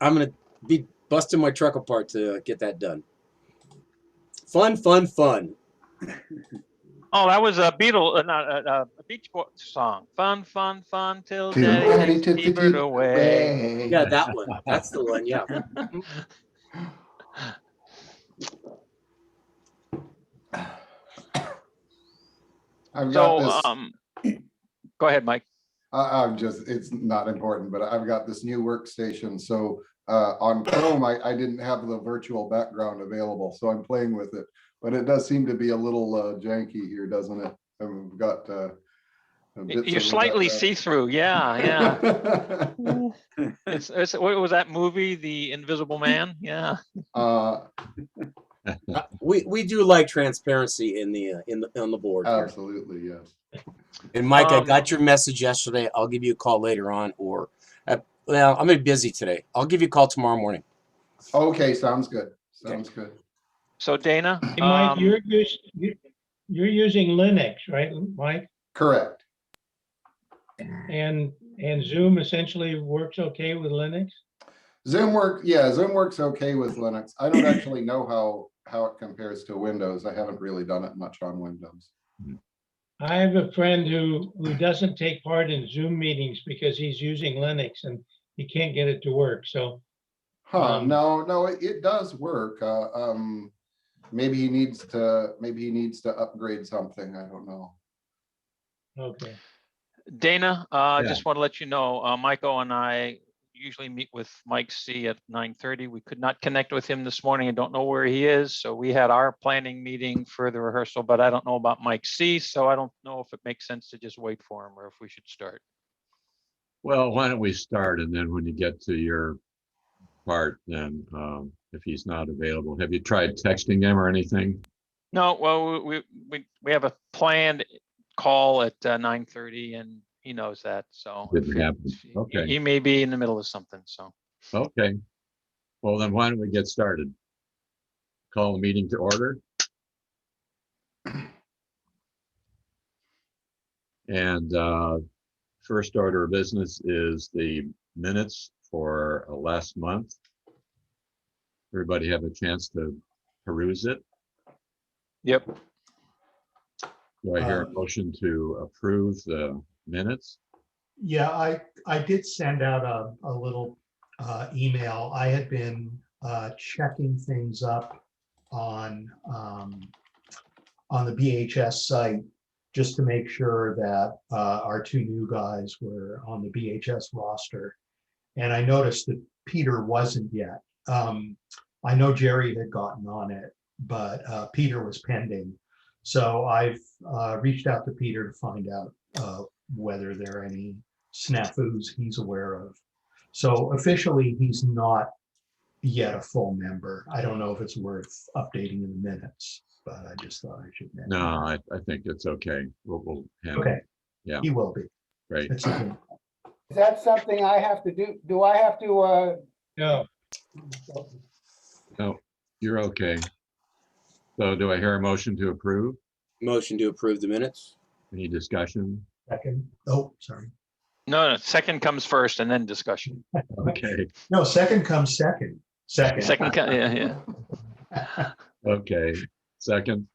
I'm gonna be busting my truck apart to get that done. Fun, fun, fun. Oh, that was a not a Beach Boys song. Fun, fun, fun till Till Daddy Daddy takes took the the Jeep Jeep away. Yeah, that one. That's the one. Yeah. I've So, got this. go ahead, Mike. I'm just, it's not important, but I've got this new workstation. So on Chrome, I didn't have the virtual background available, so I'm playing with it. But it does seem to be a little janky here, doesn't it? I've got You're slightly see-through. Yeah, yeah. It's what was that movie, The Invisible Man? Yeah. We do like transparency on the board here. Absolutely, yes. And Mike, I got your message yesterday. I'll give you a call later on, or well, I'm gonna be busy today. I'll give you a call tomorrow morning. Okay, sounds good. Sounds good. So Dana, Hey, Mike, you're using Linux, right, Mike? Correct. And Zoom essentially works okay with Linux? Zoom works okay with Linux. I don't actually know how it compares to Windows. I haven't really done it much on Windows. I have a friend who doesn't take part in Zoom meetings because he's using Linux and he can't get it to work. So, no, it does work. Maybe he needs to upgrade something. I don't know. okay. Dana, I just want to let you know, Michael and I usually meet with Mike C at 9:30. We could not connect with him this morning. I don't know where he is. So we had our planning meeting for the rehearsal, but I don't know about Mike C. So I don't know if it makes sense to just wait for him or if we should start. Well, why don't we start, and then when you get to your part, then if he's not available, have you tried texting him or anything? No, well, we have a planned call at 9:30, and he knows that. So Didn't happen. Okay. He may be in the middle of something. So Okay. Well, then why don't we get started? Call the meeting to order. And first order of business is the minutes for last month. Everybody have a chance to peruse it? yep. Do I hear a motion to approve the minutes? Yeah, I did send out a little email. I had been checking things up on the BHS site just to make sure that our two new guys were on the BHS roster. And I noticed that Peter wasn't yet. I know Jerry had gotten on it, but Peter was pending. So I've reached out to Peter to find out whether there are any snafus he's aware of. So officially, he's not yet a full member. I don't know if it's worth updating in the minutes, but I just thought I should mention. No, I think it's okay. We'll handle Okay. it. Yeah. He will be. Great. It's okay. Is that something I have to do? Do I have to, No, No, you're okay. So do I hear a motion to approve? Motion to approve the minutes. Any discussion? Second. Oh, sorry. No, second comes first, and then discussion. Okay. No, second comes second. Second. Yeah. Okay. Second.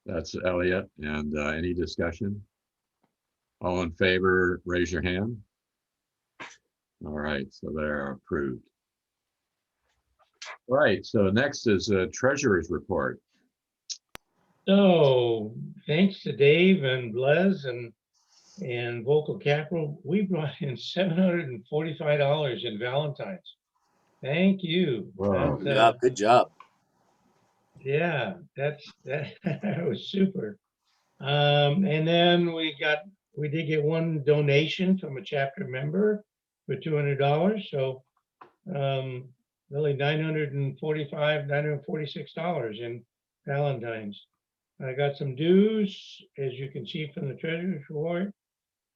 That's Elliot. And any discussion? All in favor, raise your hand. All right, so they're approved. All right, so next is a treasurer's report. so thanks to Dave and Les and Vocal Capital, we brought in $745 in Valentine's. Thank you. Wow. That, Good job. yeah, that was super. And then we did get one donation from a chapter member for $200. So really $946 in Valentine's. I got some dues, as you can see from the treasurer's report.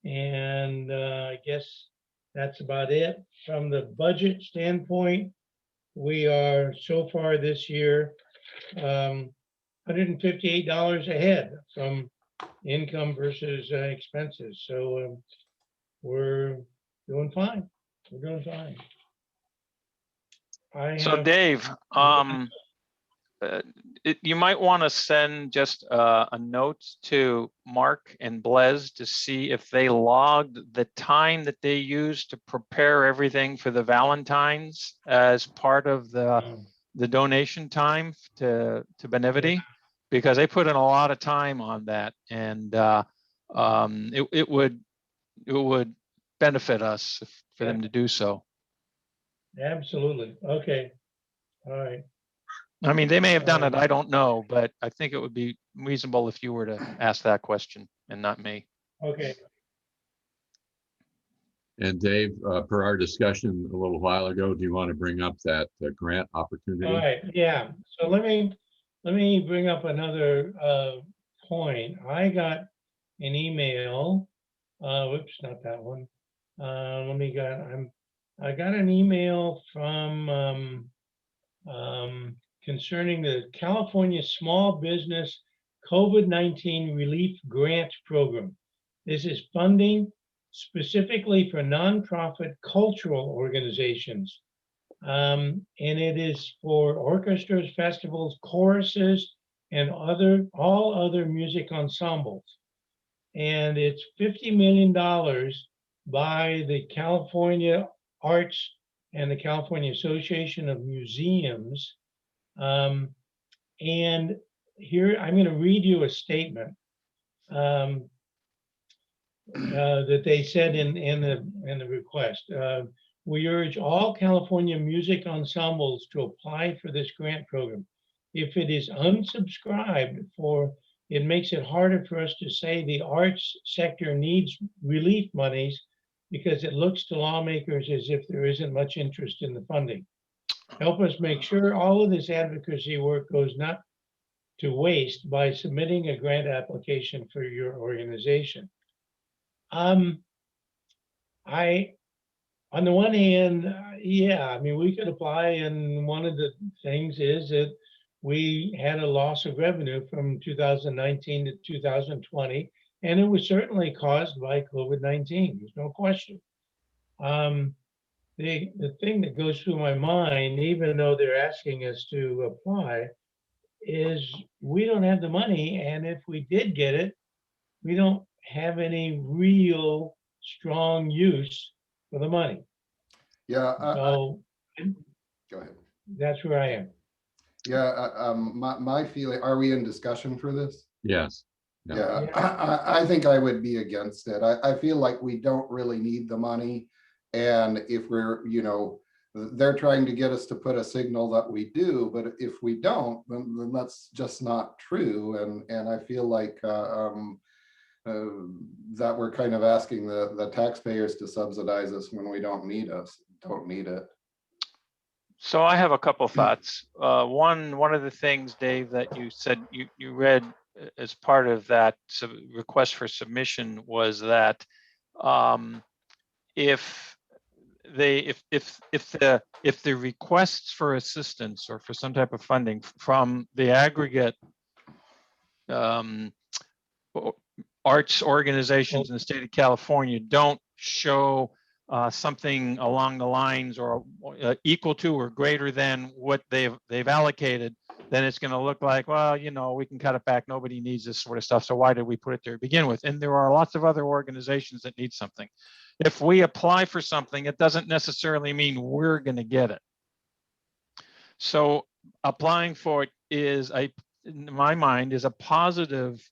And I guess that's about it. From the budget standpoint, we are so far this year $158 ahead from income versus expenses. So we're doing fine. We're doing fine. So Dave, you might want to send just a note to Mark and Blaise to see if they logged the time that they used to prepare everything for the Valentines as part of the donation time to Benevity, because they put in a lot of time on that, and it would benefit us for them to do so. Absolutely. Okay. All right. I mean, they may have done it, I don't know, but I think it would be reasonable if you were to ask that question and not me. Okay. And Dave, per our discussion a little while ago, do you want to bring up that grant opportunity? All right. Yeah. So let me bring up another point. I got an email. Whoops, not that one. I got an email from concerning the California Small Business COVID-19 Relief Grant Program. This is funding specifically for nonprofit cultural organizations. And it is for orchestras, festivals, choruses, and all other music ensembles. And it's $50 million by the California Arts and the California Association of Museums. And here, I'm going to read you a statement that they said in the request. We urge all California music ensembles to apply for this grant program. If it is unsubscribed for, it makes it harder for us to say the arts sector needs relief monies, because it looks to lawmakers as if there isn't much interest in the funding. Help us make sure all of this advocacy work goes not to waste by submitting a grant application for your organization. On the one hand, yeah, I mean, we could apply, and one of the things is that we had a loss of revenue from 2019 to 2020, and it was certainly caused by COVID-19. There's no question. The thing that goes through my mind, even though they're asking us to apply, is we don't have the money, and if we did get it, we don't have any real strong use for the money. Yeah. So Go ahead. that's where I am. Yeah. My feeling, are we in discussion for this? Yes. Yeah, I think I would be against it. I feel like we don't really need the money. And if we're, they're trying to get us to put a signal that we do, but if we don't, then that's just not true. And I feel like that we're kind of asking the taxpayers to subsidize us when we don't need it. So I have a couple thoughts. One of the things, Dave, that you said you read as part of that request for submission was that if the requests for assistance or for some type of funding from the aggregate arts organizations in the state of California don't show something along the lines or equal to or greater than what they've allocated, then it's going to look like, well, we can cut it back. Nobody needs this sort of stuff. So why did we put it there to begin with? And there are lots of other organizations that need something. If we apply for something, it doesn't necessarily mean we're going to get it. So applying for it is, in my mind, is a positive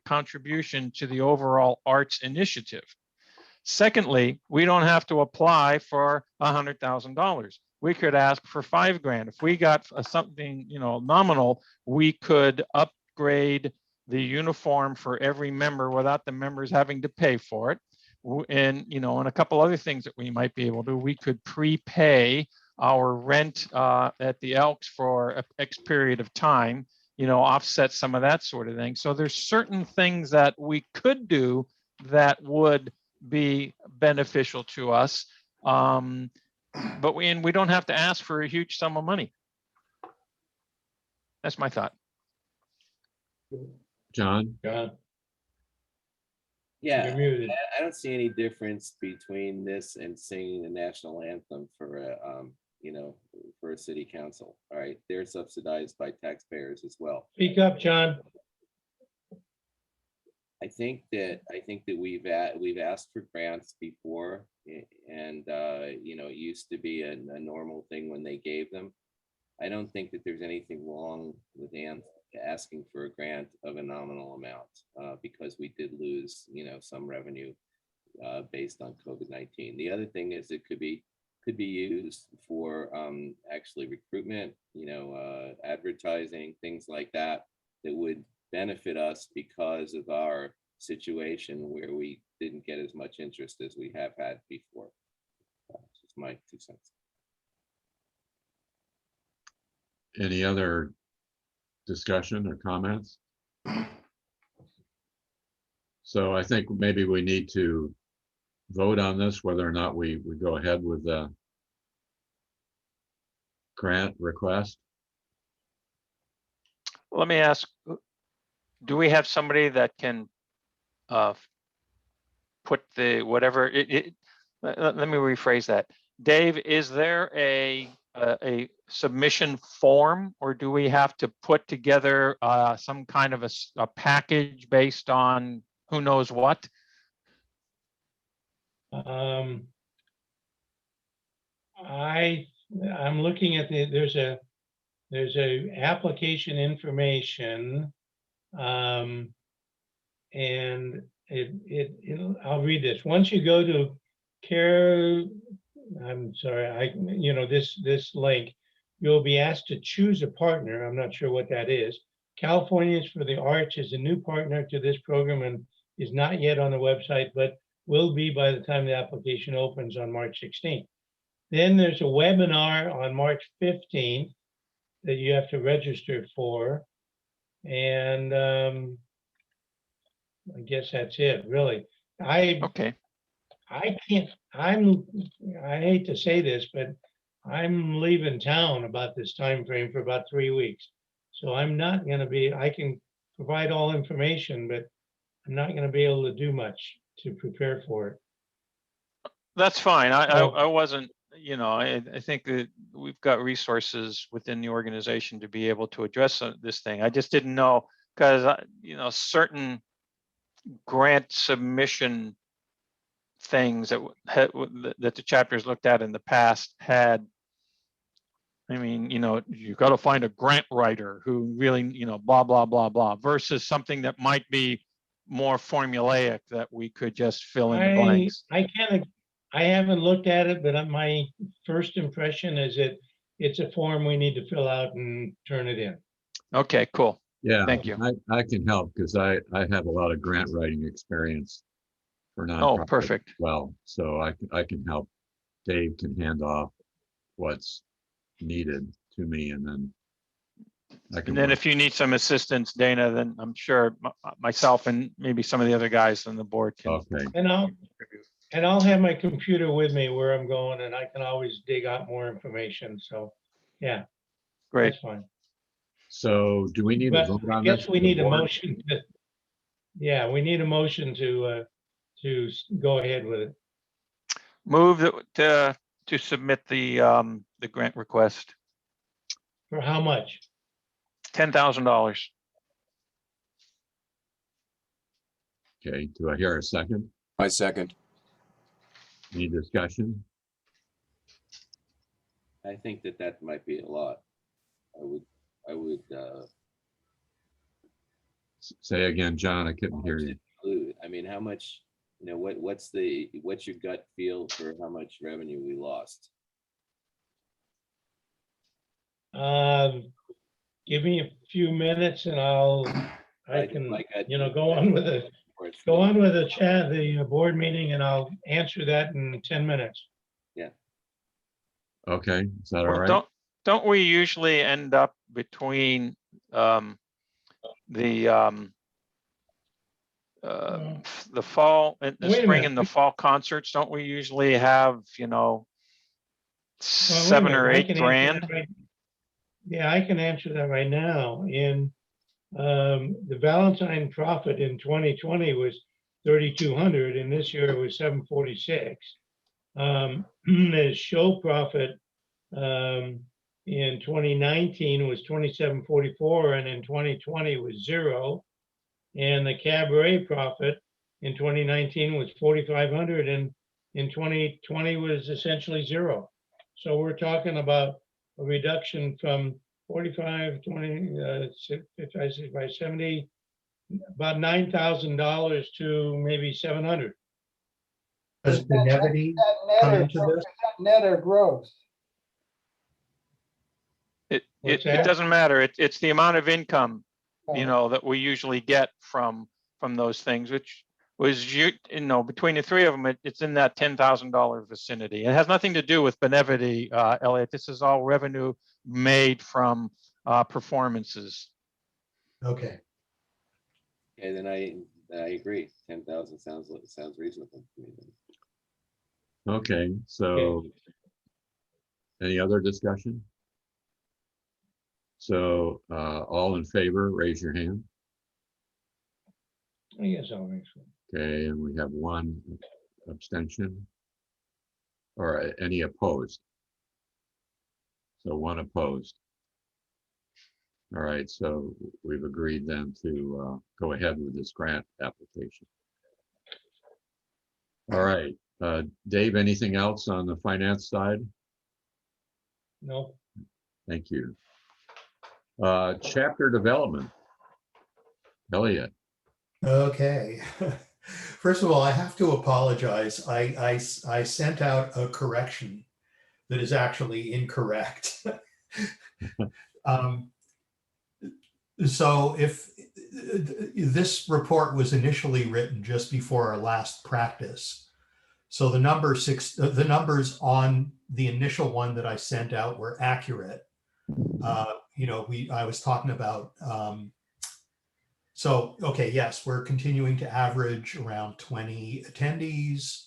contribution to the overall arts initiative. Secondly, we don't have to apply for $100,000. We could ask for $5,000. If we got something, nominal, we could upgrade the uniform for every member without the members having to pay for it. And, and a couple other things that we might be able to do. We could prepay our rent at the Elks for X period of time, offset some of that sort of thing. So there's certain things that we could do that would be beneficial to us. But we don't have to ask for a huge sum of money. That's my thought. John? Yeah, You're muted. I don't see any difference between this and singing the national anthem for a city council. All right, they're subsidized by taxpayers as well. Speak up, John. I think that we've asked for grants before, and you know, it used to be a normal thing when they gave them. I don't think that there's anything wrong with asking for a grant of a nominal amount, because we did lose, you know, some revenue based on COVID-19. The other thing is it could be used for actually recruitment, you know, advertising, things like that, that would benefit us because of our situation where we didn't get as much interest as we have had before. Just my 2 cents. Any other discussion or comments? So I think maybe we need to vote on this, whether or not we go ahead with the grant request. Let me ask, do we have somebody that can put the whatever let me rephrase that. Dave, is there a submission form, or do we have to put together some kind of a package based on who knows what? I'm looking at there's a application information, and I'll read this. Once you go to this link, you'll be asked to choose a partner. I'm not sure what that is. Californians for the Arts is a new partner to this program and is not yet on the website, but will be by the time the application opens on March 16th. Then there's a webinar on March 15th that you have to register for. And I guess that's it, really. Okay. I hate to say this, but I'm leaving town about this time frame for about 3 weeks. So I'm not going to be, I can provide all information, but I'm not going to be able to do much to prepare for it. That's fine. I wasn't, you know, I think that we've got resources within the organization to be able to address this thing. I just didn't know, because, you know, certain grant submission things that the chapters looked at in the past had, I mean, you know, you got to find a grant writer who really, you know, blah, blah, blah, blah, versus something that might be more formulaic that we could just fill in the blanks. I haven't looked at it, but my first impression is that it's a form we need to fill out and turn it in. Okay, cool. Yeah, Thank you. I can help because I have a lot of grant writing experience for nonprofits. Oh, perfect. As well, so I can help. Dave can hand off what's needed to me, and then I can. And then if you need some assistance, Dana, then I'm sure myself and maybe some of the other guys on the board can. Okay. And I'll have my computer with me where I'm going, and I can always dig out more information. So, yeah, Great. that's fine. So do we need But to vote on I guess this? we need a motion to, yeah, we need a motion to go ahead with it. Move to submit the grant request. For how much? $10,000. Okay, do I hear a second? My second. Any discussion? I think that might be a lot. I would Say again, John, I couldn't hear you. include. I mean, how much, you know, what's your gut feel for how much revenue we lost? Give me a few minutes and I can, you know, go on with the chat, the board meeting, and I'll answer that in 10 minutes. Yeah. Okay, is that all Well, right? don't we usually end up between the fall and the Wait a spring minute. and the fall concerts? Don't we usually have, you know, Well, wait a 7 minute, or I 8 can answer grand? that Yeah, I can answer that right now. In the Valentine profit in 2020 was 3,200, and this year it was 746. The show profit in in 2019 was 2744, and in 2020 was 0. And the cabaret profit in 2019 was 4,500, and in 2020 was essentially 0. So we're talking about a reduction from 45, 20, by 70, about $9,000 to maybe 700. Does Benevity That come net or, into this? is that net or gross? It What's that? doesn't matter. It's the amount of income, you Oh. know, that we usually get from those things, which was, you know, between the three of them, it's in that $10,000 vicinity. It has nothing to do with Benevity, Elliot. This is all revenue made from performances. Okay, Okay, then I agree. 10,000 sounds reasonable to me. Okay, so any other discussion? So all in favor, raise your hand. I guess I'll make sure. Okay, and we have one abstention. Or any opposed? So one opposed. All right, so we've agreed then to go ahead with this grant application. All right, Dave, anything else on the finance side? No, Thank you. Chapter development. Elliot. okay. First of all, I have to apologize. I sent out a correction that is actually incorrect. So if this report was initially written just before our last practice, so the numbers on the initial one that I sent out were accurate. You know, I was talking about, so, okay, yes, we're continuing to average around 20 attendees.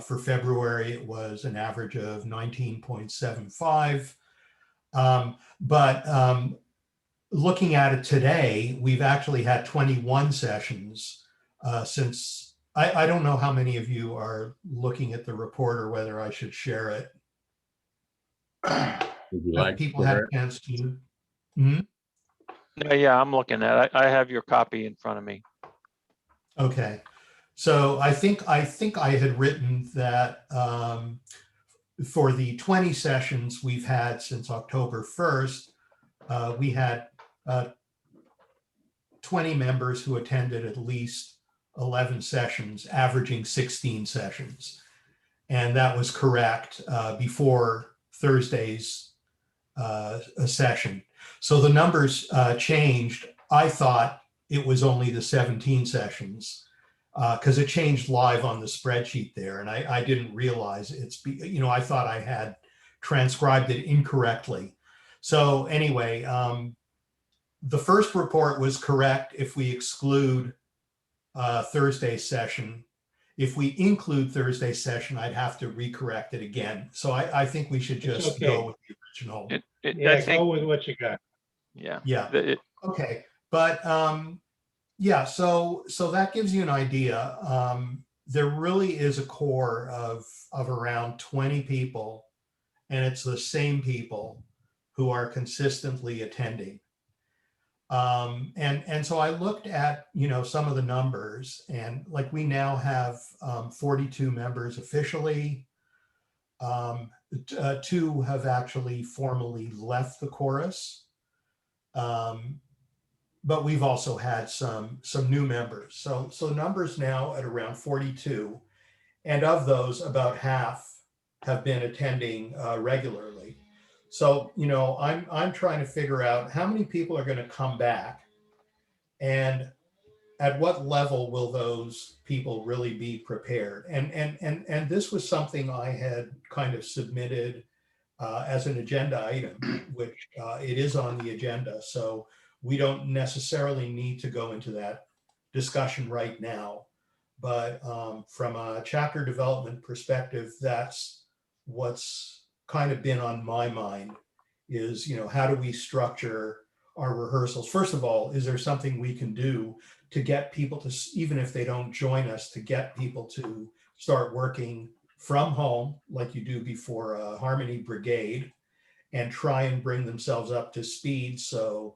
For February, it was an average of 19.75. But looking at it today, we've actually had 21 sessions since, I don't know how many of you are looking at the report or whether I should share it. Would you Have like people to had share a it? chance to? Yeah, I'm looking at it. I have your copy in front of me. Okay, so I think I had written that for the 20 sessions we've had since October 1st, we had 20 members who attended at least 11 sessions, averaging 16 sessions. And that was correct before Thursday's session. So the numbers changed. I thought it was only the 17 sessions because it changed live on the spreadsheet there. And I didn't realize you know, I thought I had transcribed it incorrectly. So anyway, the first report was correct if we exclude Thursday's session. If we include Thursday's session, I'd have to recorrect it again. So I think we should just okay. go with the original. I yeah, think, go with what you got. yeah. Yeah. Okay, but yeah, so that gives you an idea. There really is a core of around 20 people, and it's the same people who are consistently attending. And so I looked at, you know, some of the numbers, and like we now have 42 members officially. 2 have actually formally left the chorus. But we've also had some new members. So numbers now at around 42, and of those, about half have been attending regularly. So, you know, I'm trying to figure out how many people are going to come back, and at what level will those people really be prepared? And this was something I had kind of submitted as an agenda item, which it is on the agenda. So we don't necessarily need to go into that discussion right now. But from a chapter development perspective, that's what's kind of been on my mind is, you know, how do we structure our rehearsals? First of all, is there something we can do to get people to, even if they don't join us, to get people to start working from home like you do before a Harmony Brigade? and try and bring themselves up to speed so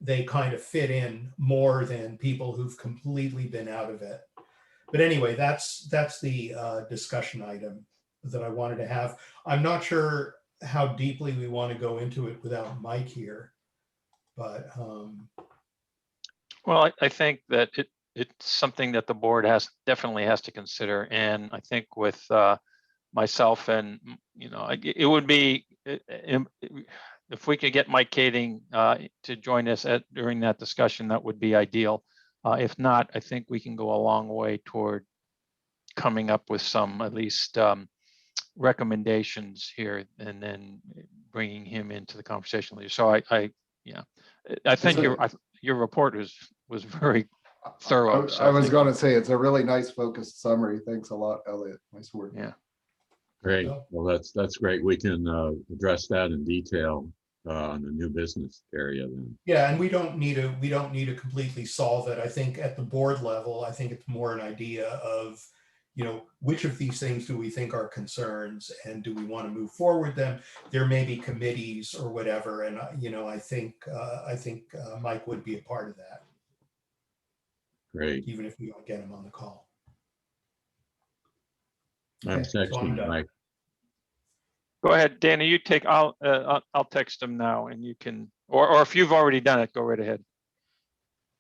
they kind of fit in more than people who've completely been out of it. But anyway, that's the discussion item that I wanted to have. I'm not sure how deeply we want to go into it without Mike here, but Well, I think that it's something that the board definitely has to consider. And I think with myself and, it would be, if we could get Mike Kading to join us during that discussion, that would be ideal. If not, I think we can go a long way toward coming up with some, at least recommendations here, and then bringing him into the conversation later. So I think your report was very thorough. I was going to say, it's a really nice focused summary. Thanks a lot, Elliot. Nice work. Yeah. Great. Well, that's great. We can address that in detail on the new business area then. yeah, and we don't need to completely solve it. I think at the board level, I think it's more an idea of, which of these things do we think are concerns, and do we want to move forward them? There may be committees or whatever, and I think Mike would be a part of that. Great. Even if we don't get him on the call. I'm Okay, so I'm texting done. Mike. Go ahead, Danny, you take, I'll text him now, and you can, or if you've already done it, go right ahead.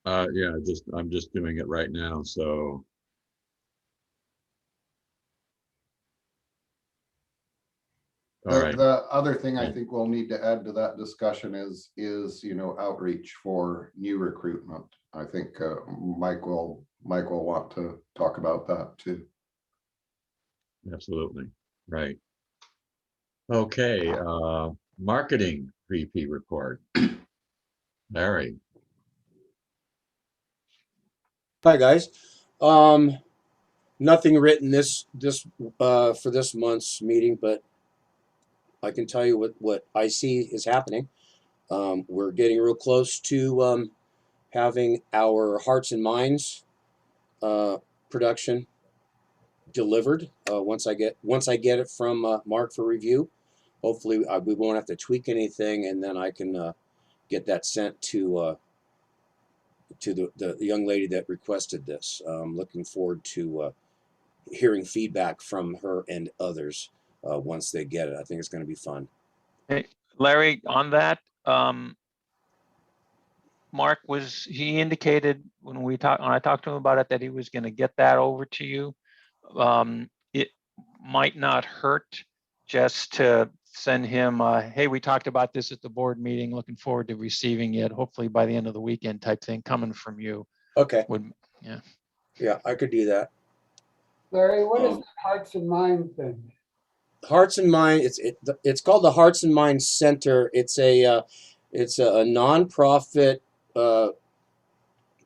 Yeah, I'm just doing it right now. So. All right. The other thing I think we'll need to add to that discussion is outreach for new recruitment. I think Mike will want to talk about that too. Absolutely. Right. Okay. Marketing VP report. Larry. Hi guys. Nothing written for this month's meeting, but I can tell you what I see is happening. We're getting real close to having our Hearts and Minds production delivered. Once I get it from Mark for review, hopefully we won't have to tweak anything, and then I can get that sent to the young lady that requested this. Looking forward to hearing feedback from her and others once they get it. I think it's going to be fun. Hey, Larry, on that, Mark he indicated when I talked to him about it that he was going to get that over to you. It might not hurt just to send him, hey, we talked about this at the board meeting, looking forward to receiving it, hopefully by the end of the weekend type thing coming from you. Okay. Yeah, I could do that. Larry, what is the Hearts and Mind thing? Hearts and Mind. It's called the Hearts and Mind Center. It's a nonprofit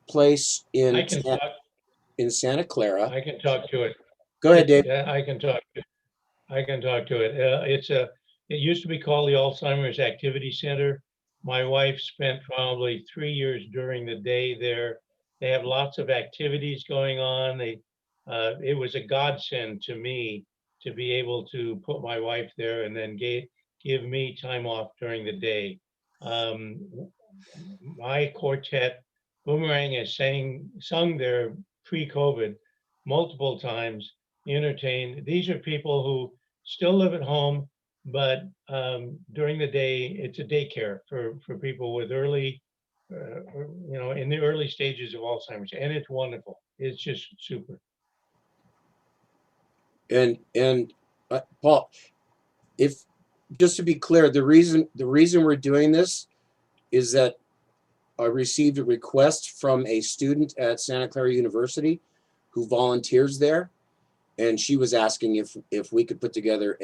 place in Santa Clara. I can talk to it. Go ahead, Dave. Yeah, I can talk to it. It used to be called the Alzheimer's Activity Center. My wife spent probably 3 years during the day there. They have lots of activities going on. It was a godsend to me to be able to put my wife there and then give me time off during the day. My quartet, Boomerang, has sung there pre-COVID multiple times, entertained. These are people who still live at home, but during the day, it's a daycare for people with early, in the early stages of Alzheimer's, and it's wonderful. It's just super. And Paul, if just to be clear, the reason we're doing this is that I received a request from a student at Santa Clara University who volunteers there, and she was asking if we could put together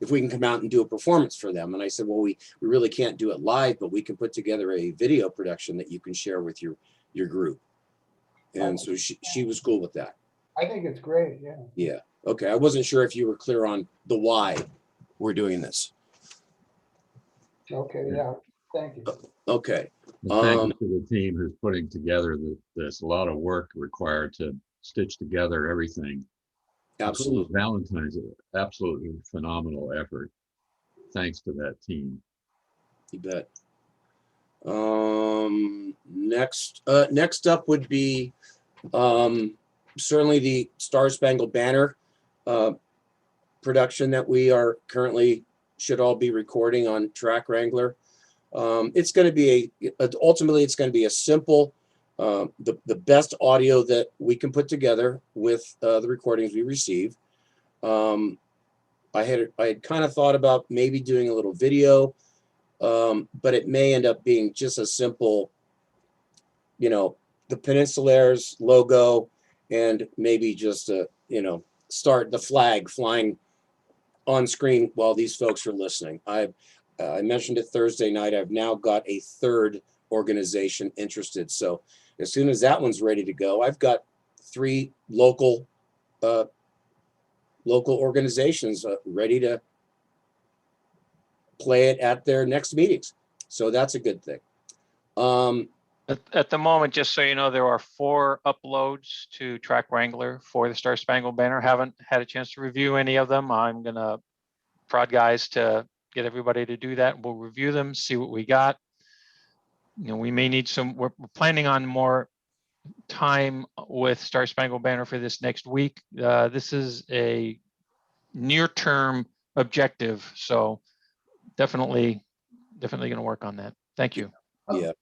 if we can come out and do a performance for them. And I said, well, we really can't do it live, but we can put together a video production that you can share with your group. And so she was cool with that. I think it's great, yeah. Yeah. Okay. I wasn't sure if you were clear on the why we're doing this. Okay, yeah, thank you. Okay. Well, thank you to the team who's putting together this. A lot of work required to stitch together everything. Absolutely. Valentine's, absolutely phenomenal effort. thanks to that team. You bet. Next up would be certainly the Star Spangled Banner production that we are currently should all be recording on Track Wrangler. It's going to be ultimately it's going to be a simple, the best audio that we can put together with the recordings we receive. I had kind of thought about maybe doing a little video, but it may end up being just a simple, the Peninsulaires logo and maybe just start the flag flying on screen while these folks are listening. I mentioned it Thursday night. I've now got a third organization interested. So as soon as that one's ready to go, I've got 3 local organizations ready to play it at their next meetings. So that's a good thing. At the moment, just so you know, there are 4 uploads to Track Wrangler for the Star Spangled Banner. Haven't had a chance to review any of them. I'm gonna prod guys to get everybody to do that. We'll review them, see what we got. We may need some, we're planning on more time with Star Spangled Banner for this next week. This is a near-term objective, so definitely going to work on that. Thank you. Yeah.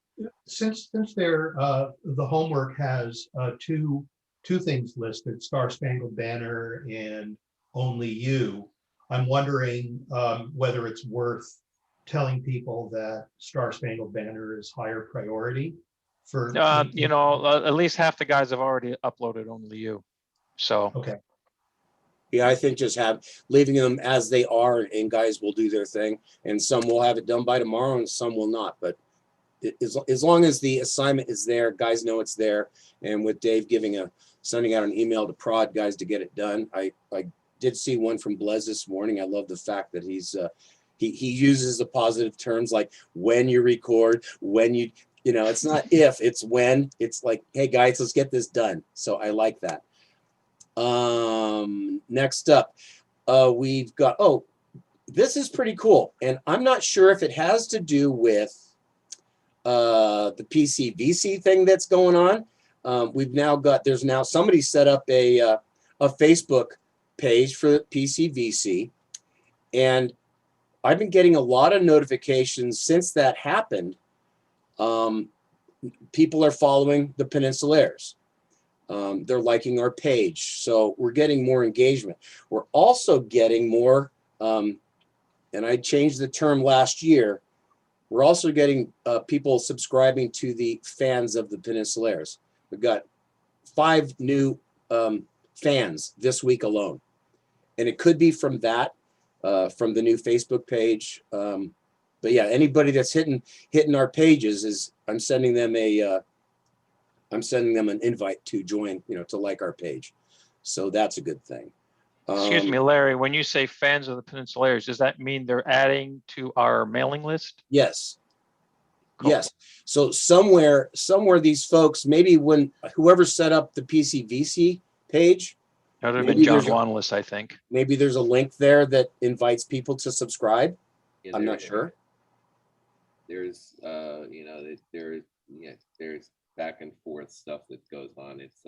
Since there, the homework has two things listed, Star Spangled Banner and Only You. I'm wondering whether it's worth telling people that Star Spangled Banner is higher priority for. At least half the guys have already uploaded Only You. So Okay. Yeah, I think just leaving them as they are, and guys will do their thing, and some will have it done by tomorrow and some will not. But as long as the assignment is there, guys know it's there. And with Dave sending out an email to prod guys to get it done. I did see one from Blez this morning. I love the fact that he uses the positive terms like when you record, when it's not if, it's when. It's like, hey guys, let's get this done. So I like that. Next up, we've got, this is pretty cool. And I'm not sure if it has to do with the PCVC thing that's going on. There's now somebody set up a Facebook page for PCVC, and I've been getting a lot of notifications since that happened. People are following the Peninsulaires. They're liking our page, so we're getting more engagement. We're also getting more, and I changed the term last year. We're also getting people subscribing to the fans of the Peninsulaires. We've got 5 new fans this week alone. And it could be from that, from the new Facebook page. But yeah, anybody that's hitting our pages I'm sending them an invite to join, to like our page. So that's a good thing. excuse me, Larry, when you say fans of the Peninsulaires, does that mean they're adding to our mailing list? Yes. Cool. Yes. So somewhere these folks, maybe when whoever set up the PCVC page, That would have maybe been John there's a- Wanless, I think. maybe there's a link there that invites people to subscribe. Yeah, I'm not sure. There's there's back and forth stuff that goes on. It's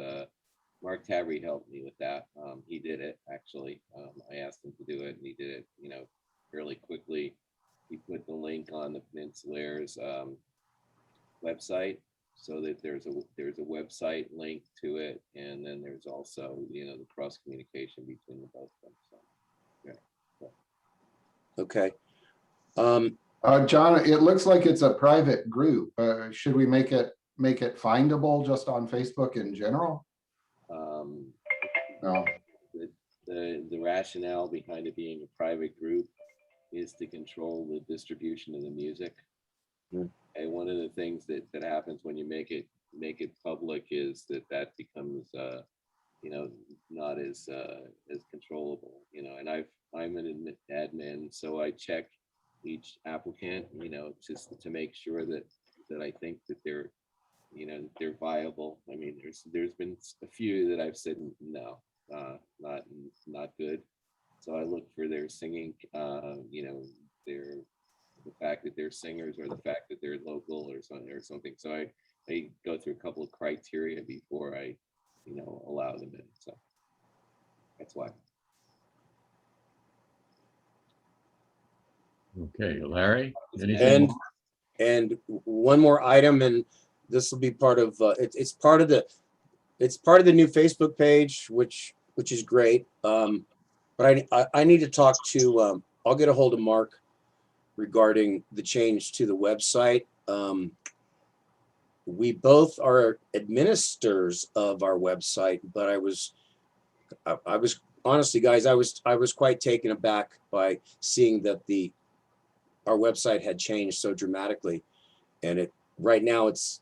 Mark Tabry helped me with that. He did it actually. I asked him to do it and he did it, fairly quickly. He put the link on the Peninsulaires website so that there's a website link to it, and then there's also the cross communication between the both of them. So yeah. Okay. John, it looks like it's a private group. Should we make it findable just on Facebook in general? No. The rationale behind it being a private group is to control the distribution of the music. And one of the things that happens when you make it public is that becomes not as controllable. And I'm an admin, so I check each applicant, just to make sure that I think that they're viable. I mean, there's been a few that I've said no, not good. So I look for their singing, the fact that they're singers or the fact that they're local or something. So I go through a couple of criteria before I, allow them in. So that's why. Okay, Larry, anything? And, and one more item, and this will be part of, it's part of the new Facebook page, which is great. But I need to talk to, I'll get a hold of Mark regarding the change to the website. We both are administrators of our website, but I was honestly, guys, I was quite taken aback by seeing that our website had changed so dramatically. And right now it's,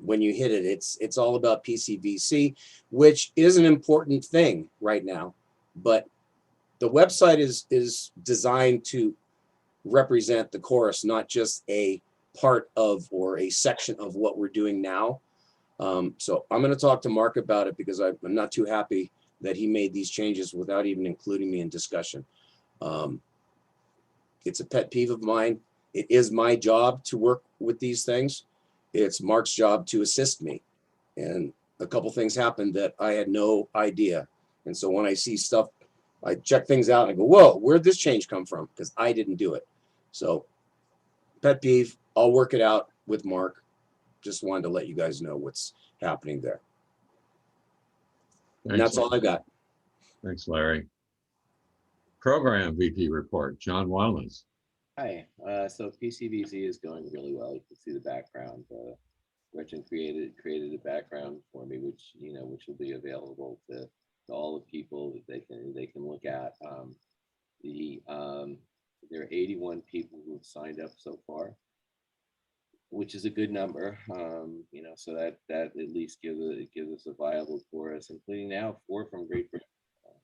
when you hit it, it's all about PCVC, which is an important thing right now. But the website is designed to represent the chorus, not just a part of or a section of what we're doing now. So I'm going to talk to Mark about it, because I'm not too happy that he made these changes without even including me in discussion. It's a pet peeve of mine. It is my job to work with these things. It's Mark's job to assist me. And a couple things happened that I had no idea. And so when I see stuff, I check things out and I go, whoa, where'd this change come from? Because I didn't do it. So pet peeve, I'll work it out with Mark. Just wanted to let you guys know what's happening there. And that's all I got. Thanks, Larry. Program VP report, John Wallace. Hi. So PCVC is going really well. You can see the background. Gretchen created a background for me, which will be available to all the people that they can look at. There are 81 people who have signed up so far, which is a good number. So that at least gives us a viable chorus, including now 4 from Great Britain,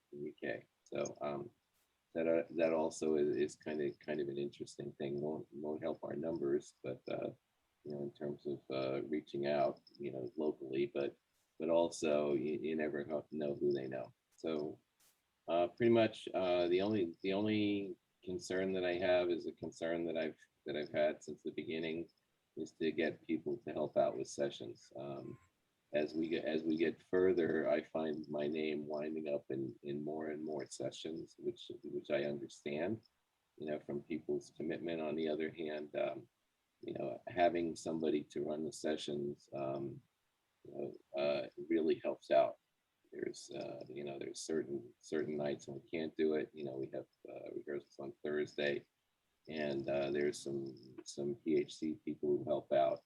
from UK. So that also is kind of an interesting thing. Won't help our numbers, but in terms of reaching out, locally, but also you never know who they know. So pretty much the only concern that I have is a concern that I've had since the beginning, is to get people to help out with sessions. As we get further, I find my name winding up in more and more sessions, which I understand, from people's commitment. On the other hand, having somebody to run the sessions, really helps out. There's certain nights when we can't do it. We have rehearsals on Thursday, and there's some PHC people who help out.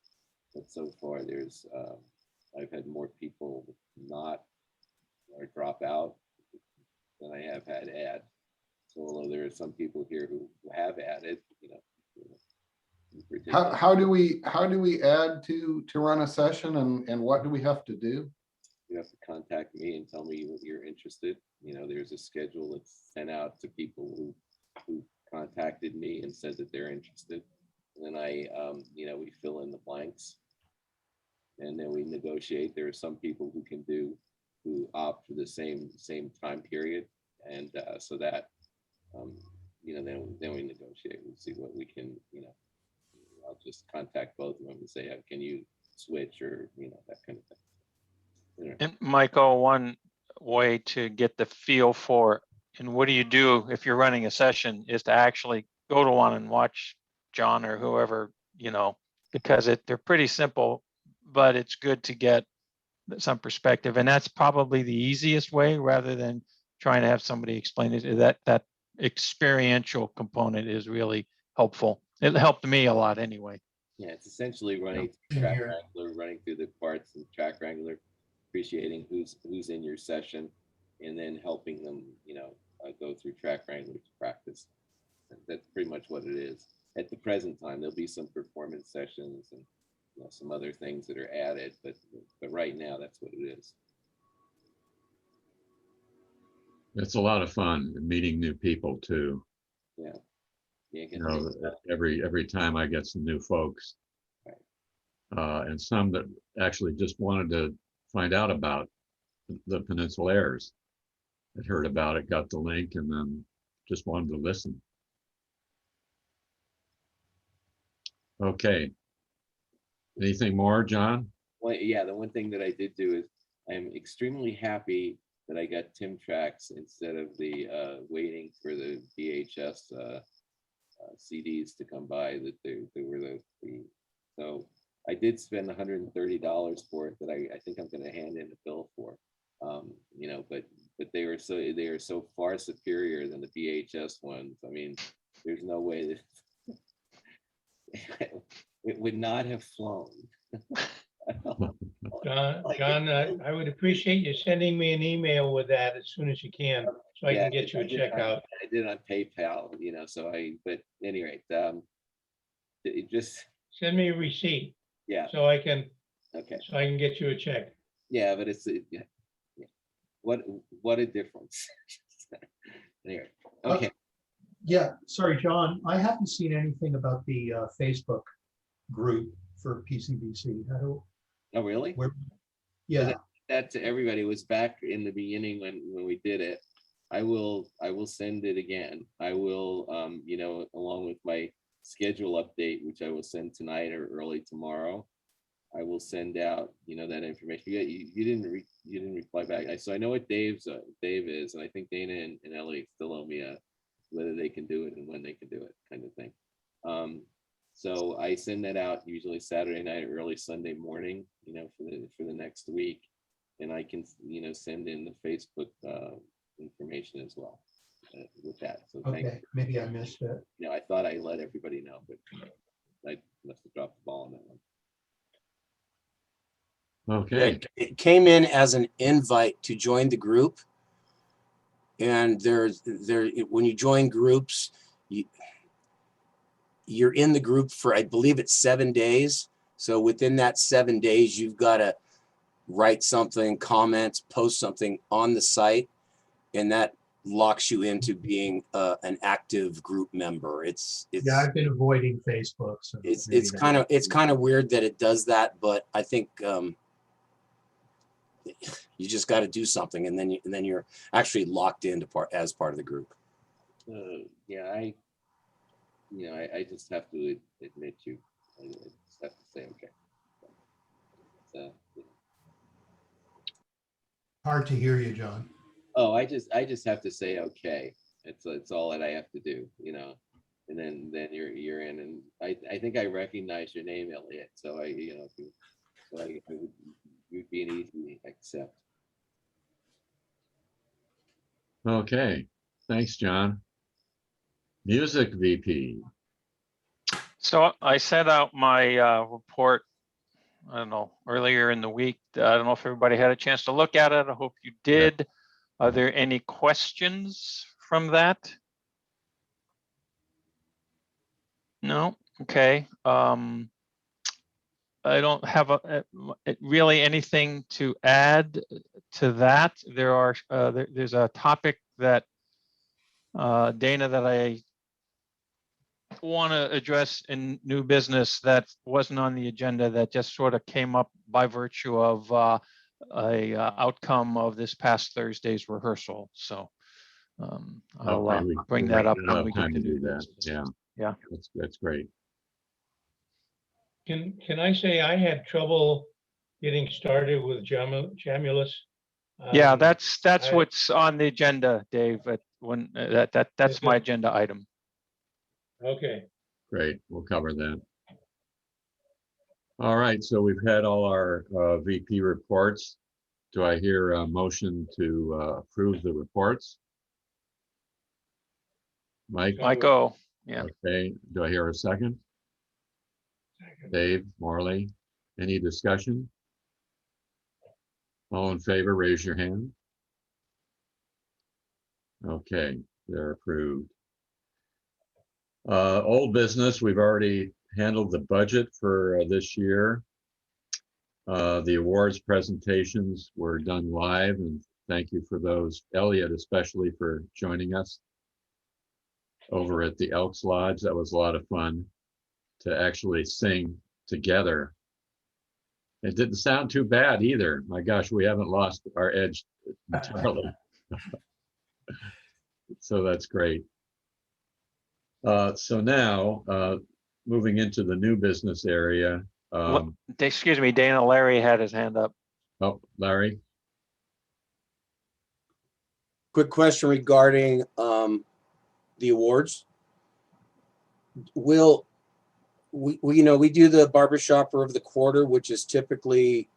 But so far, I've had more people not or drop out than I have had add. So although there are some people here who have added, How do we add to run a session, and what do we have to do? You have to contact me and tell me you're interested. There's a schedule that's sent out to people who contacted me and said that they're interested. And then we fill in the blanks, and then we negotiate. There are some people who opt for the same time period, and so that then we negotiate. We see what we can. I'll just contact both of them and say, can you switch, or that kind of thing. And Michael, one way to get the feel for, and what do you do if you're running a session, is to actually go to one and watch John or whoever, because they're pretty simple, but it's good to get some perspective. And that's probably the easiest way, rather than trying to have somebody explain it. That experiential component is really helpful. It helped me a lot anyway. Yeah, it's essentially running Track Wrangler, running through the parts in Track Wrangler, appreciating who's in your session, and then helping them, go through Track Wrangler to practice. That's pretty much what it is. At the present time, there'll be some performance sessions and some other things that are added, but right now that's what it is. It's a lot of fun meeting new people too. Yeah. Every time I get some new folks, right. And some that actually just wanted to find out about the Peninsulaires. Had heard about it, got the link, and then just wanted to listen. Okay. Anything more, John? Well, yeah, the one thing that I did do is I'm extremely happy that I got Tim Tracks instead of the waiting for the VHS CDs to come by. That they were the so I did spend $130 for it that I think I'm going to hand in a bill for. You know, but they are so far superior than the VHS ones. I mean, there's no way that it would not have flown. John, I would appreciate you sending me an email with that as soon as you can, so I Yeah, can get you a did check on- out. I did it on PayPal, you know, so but anyway, it just, Send me a receipt yeah, so I can okay. get you a check. Yeah, but yeah. What a difference. Anyway, okay. Yeah, sorry, John, I haven't seen anything about the Facebook group for PCBC. Oh, really? Yeah, That to everybody was back in the beginning when we did it. I will send it again. I will, you know, along with my schedule update, which I will send tonight or early tomorrow. I will send out, you know, that information. You didn't reply back. So I know what Dave is, and I think Dana and Ellie still owe me whether they can do it and when they can do it, kind of thing. So I send that out usually Saturday night or early Sunday morning, you know, for the next week, and I can, you know, send in the Facebook information as well with that. So thank okay, you. maybe I missed it. You know, I thought I let everybody know, but I must have dropped the ball on that one. Okay. It came in as an invite to join the group. And when you join groups, you're in the group for, I believe it's 7 days. So within that 7 days, you've got to write something, comment, post something on the site, and that locks you into being an active group member. Yeah, I've been avoiding Facebook. So it's kind of weird that it does that, but I think you just got to do something, and then you're actually locked into as part of the group. Yeah, I just have to admit you. I just have to say okay. So, hard to hear you, John. oh, I just have to say okay. It's all that I have to do, you know. And then you're in, and I think I recognize your name, Elliot. So it would be an easy accept. Okay. Thanks, John. Music VP. So I sent out my report, I don't know, earlier in the week. I don't know if everybody had a chance to look at it. I hope you did. Are there any questions from that? No? Okay. I don't have really anything to add to that. There's a topic that Dana, that I want to address in new business that wasn't on the agenda, that just sort of came up by virtue of a outcome of this past Thursday's rehearsal. So I'll Okay, bring that up we'll when we have get time to to do new that. business. Yeah. Yeah. That's great. Can I say I had trouble getting started with Jamulus? Yeah, that's I- what's on the agenda, Dave. That's my agenda item. Okay, Great. We'll cover that. All right. So we've had all our VP reports. Do I hear a motion to approve the reports? Mike? Michael, yeah. Okay. Do I hear a second? Dave, Marley, any discussion? All in favor, raise your hand. Okay, they're approved. Old business, we've already handled the budget for this year. The awards presentations were done live, and thank you for those. Elliot, especially, for joining us over at the Elks Lodge. That was a lot of fun to actually sing together. It didn't sound too bad either. My gosh, we haven't lost our edge entirely. So that's great. So now moving into the new business area. Excuse me, Dana, Larry had his hand up. Oh, Larry? Quick question regarding the awards. Will we, you know, we do the barbershopper of the quarter, which is typically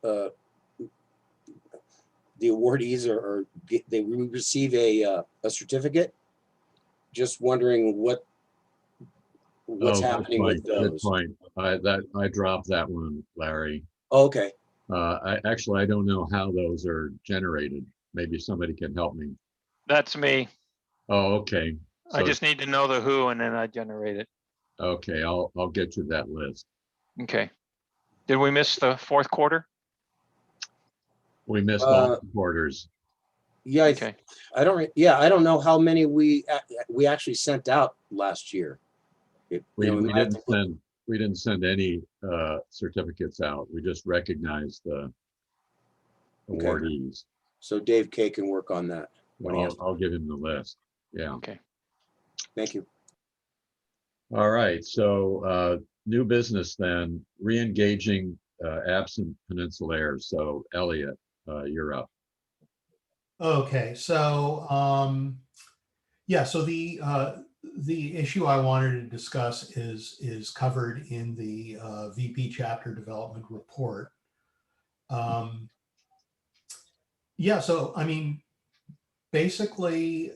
the awardees they receive a certificate. Just wondering what's Oh, happening with good those. point. I dropped that one, Larry. Okay, I don't know how those are generated. Maybe somebody can help me. That's me. Oh, okay. I So, just need to know the who and then I generate it. okay, I'll get you that list. Okay. Did we miss the fourth quarter? We missed all the quarters. yeah, Okay. I don't know how many we actually sent out last year. We might have to look. we didn't send any certificates out. We just recognized the Okay. awardees. So Dave K can work on that when he has. I'll give him the list. Yeah. Okay. Thank you. All right. So new business then, re-engaging absent Peninsulaires. So Elliot, you're up. Okay, so yeah, so the issue I wanted to discuss is covered in the VP chapter development report. Yeah, so I mean, basically,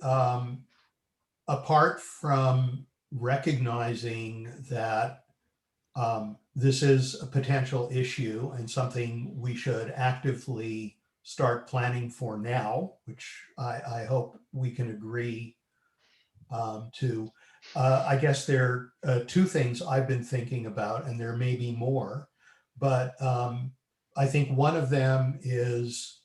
apart from recognizing that this is a potential issue and something we should actively start planning for now, which I hope we can agree to. I guess there are two things I've been thinking about, and there may be more, but I think one of them is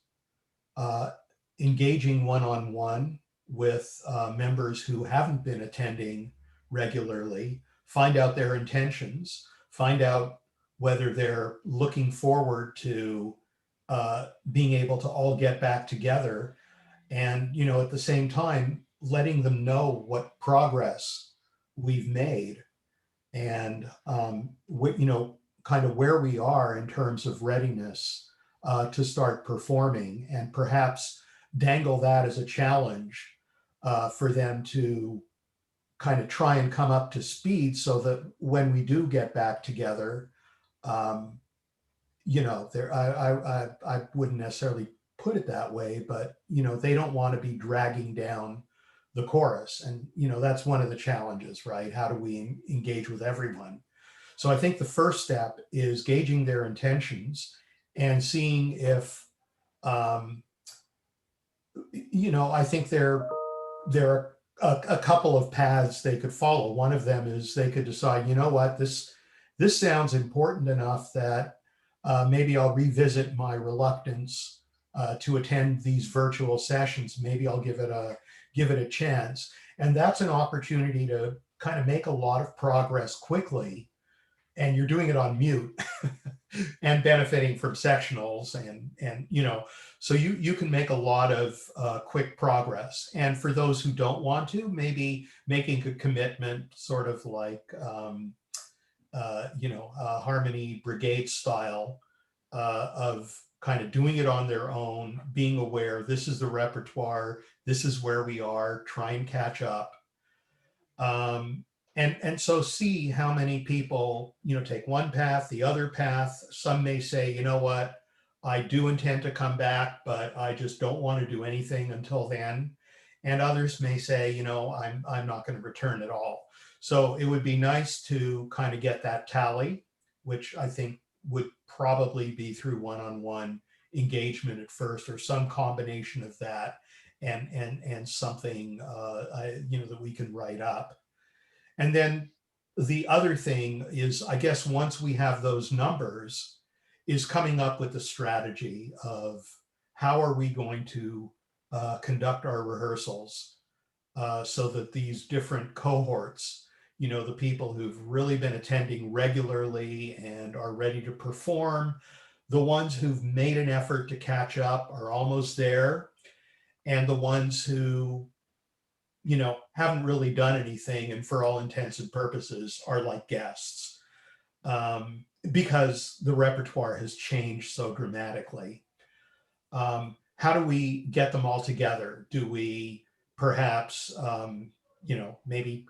engaging one-on-one with members who haven't been attending regularly, find out their intentions, find out whether they're looking forward to being able to all get back together, and at the same time letting them know what progress we've made, and kind of where we are in terms of readiness to start performing, and perhaps dangle that as a challenge for them to kind of try and come up to speed, so that when we do get back together, I wouldn't necessarily put it that way, but they don't want to be dragging down the chorus, and that's one of the challenges, right? How do we engage with everyone? So I think the first step is gauging their intentions and seeing if I think there are a couple of paths they could follow. One of them is they could decide, what, this sounds important enough that maybe I'll revisit my reluctance to attend these virtual sessions. Maybe I'll give it a chance. And that's an opportunity to kind of make a lot of progress quickly. And you're doing it on mute and benefiting from sectionals, and so you can make a lot of quick progress. And for those who don't want to, maybe making a commitment, sort of like Harmony Brigade style, of kind of doing it on their own, being aware this is the repertoire, this is where we are, try and catch up. And so see how many people, take one path, the other path. Some may say, you know what, I do intend to come back, but I just don't want to do anything until then. And others may say, I'm not going to return at all. So it would be nice to kind of get that tally, which I think would probably be through one-on-one engagement at first, or some combination of that, and something that we can write up. And then the other thing is, I guess, once we have those numbers, is coming up with a strategy of how are we going to conduct our rehearsals so that these different cohorts, the people who've really been attending regularly and are ready to perform, the ones who've made an effort to catch up are almost there, and the ones who haven't really done anything and for all intents and purposes are like guests, because the repertoire has changed so dramatically. How do we get them all together? Do we perhaps, maybe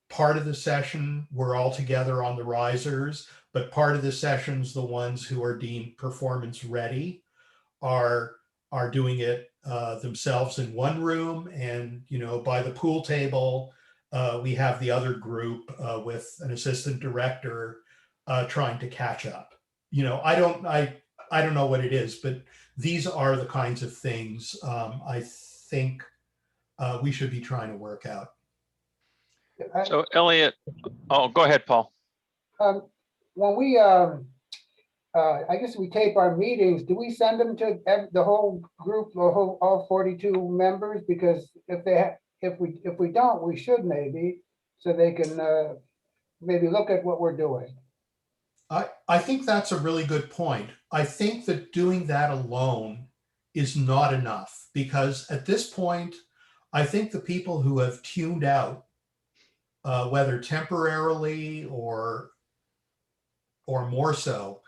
part of the session, we're all together on the risers, but part of the sessions, the ones who are deemed performance ready are doing it themselves in one room, and by the pool table we have the other group with an assistant director trying to catch up. I don't know what it is, but these are the kinds of things I think we should be trying to work out. So Elliot, oh, go ahead, Paul. When we, I guess we tape our meetings, do we send them to the whole group, all 42 members? Because if we don't, we should maybe, so they can maybe look at what we're doing. I think that's a really good point. I think that doing that alone is not enough, because at this point, I think the people who have tuned out, whether temporarily or more so,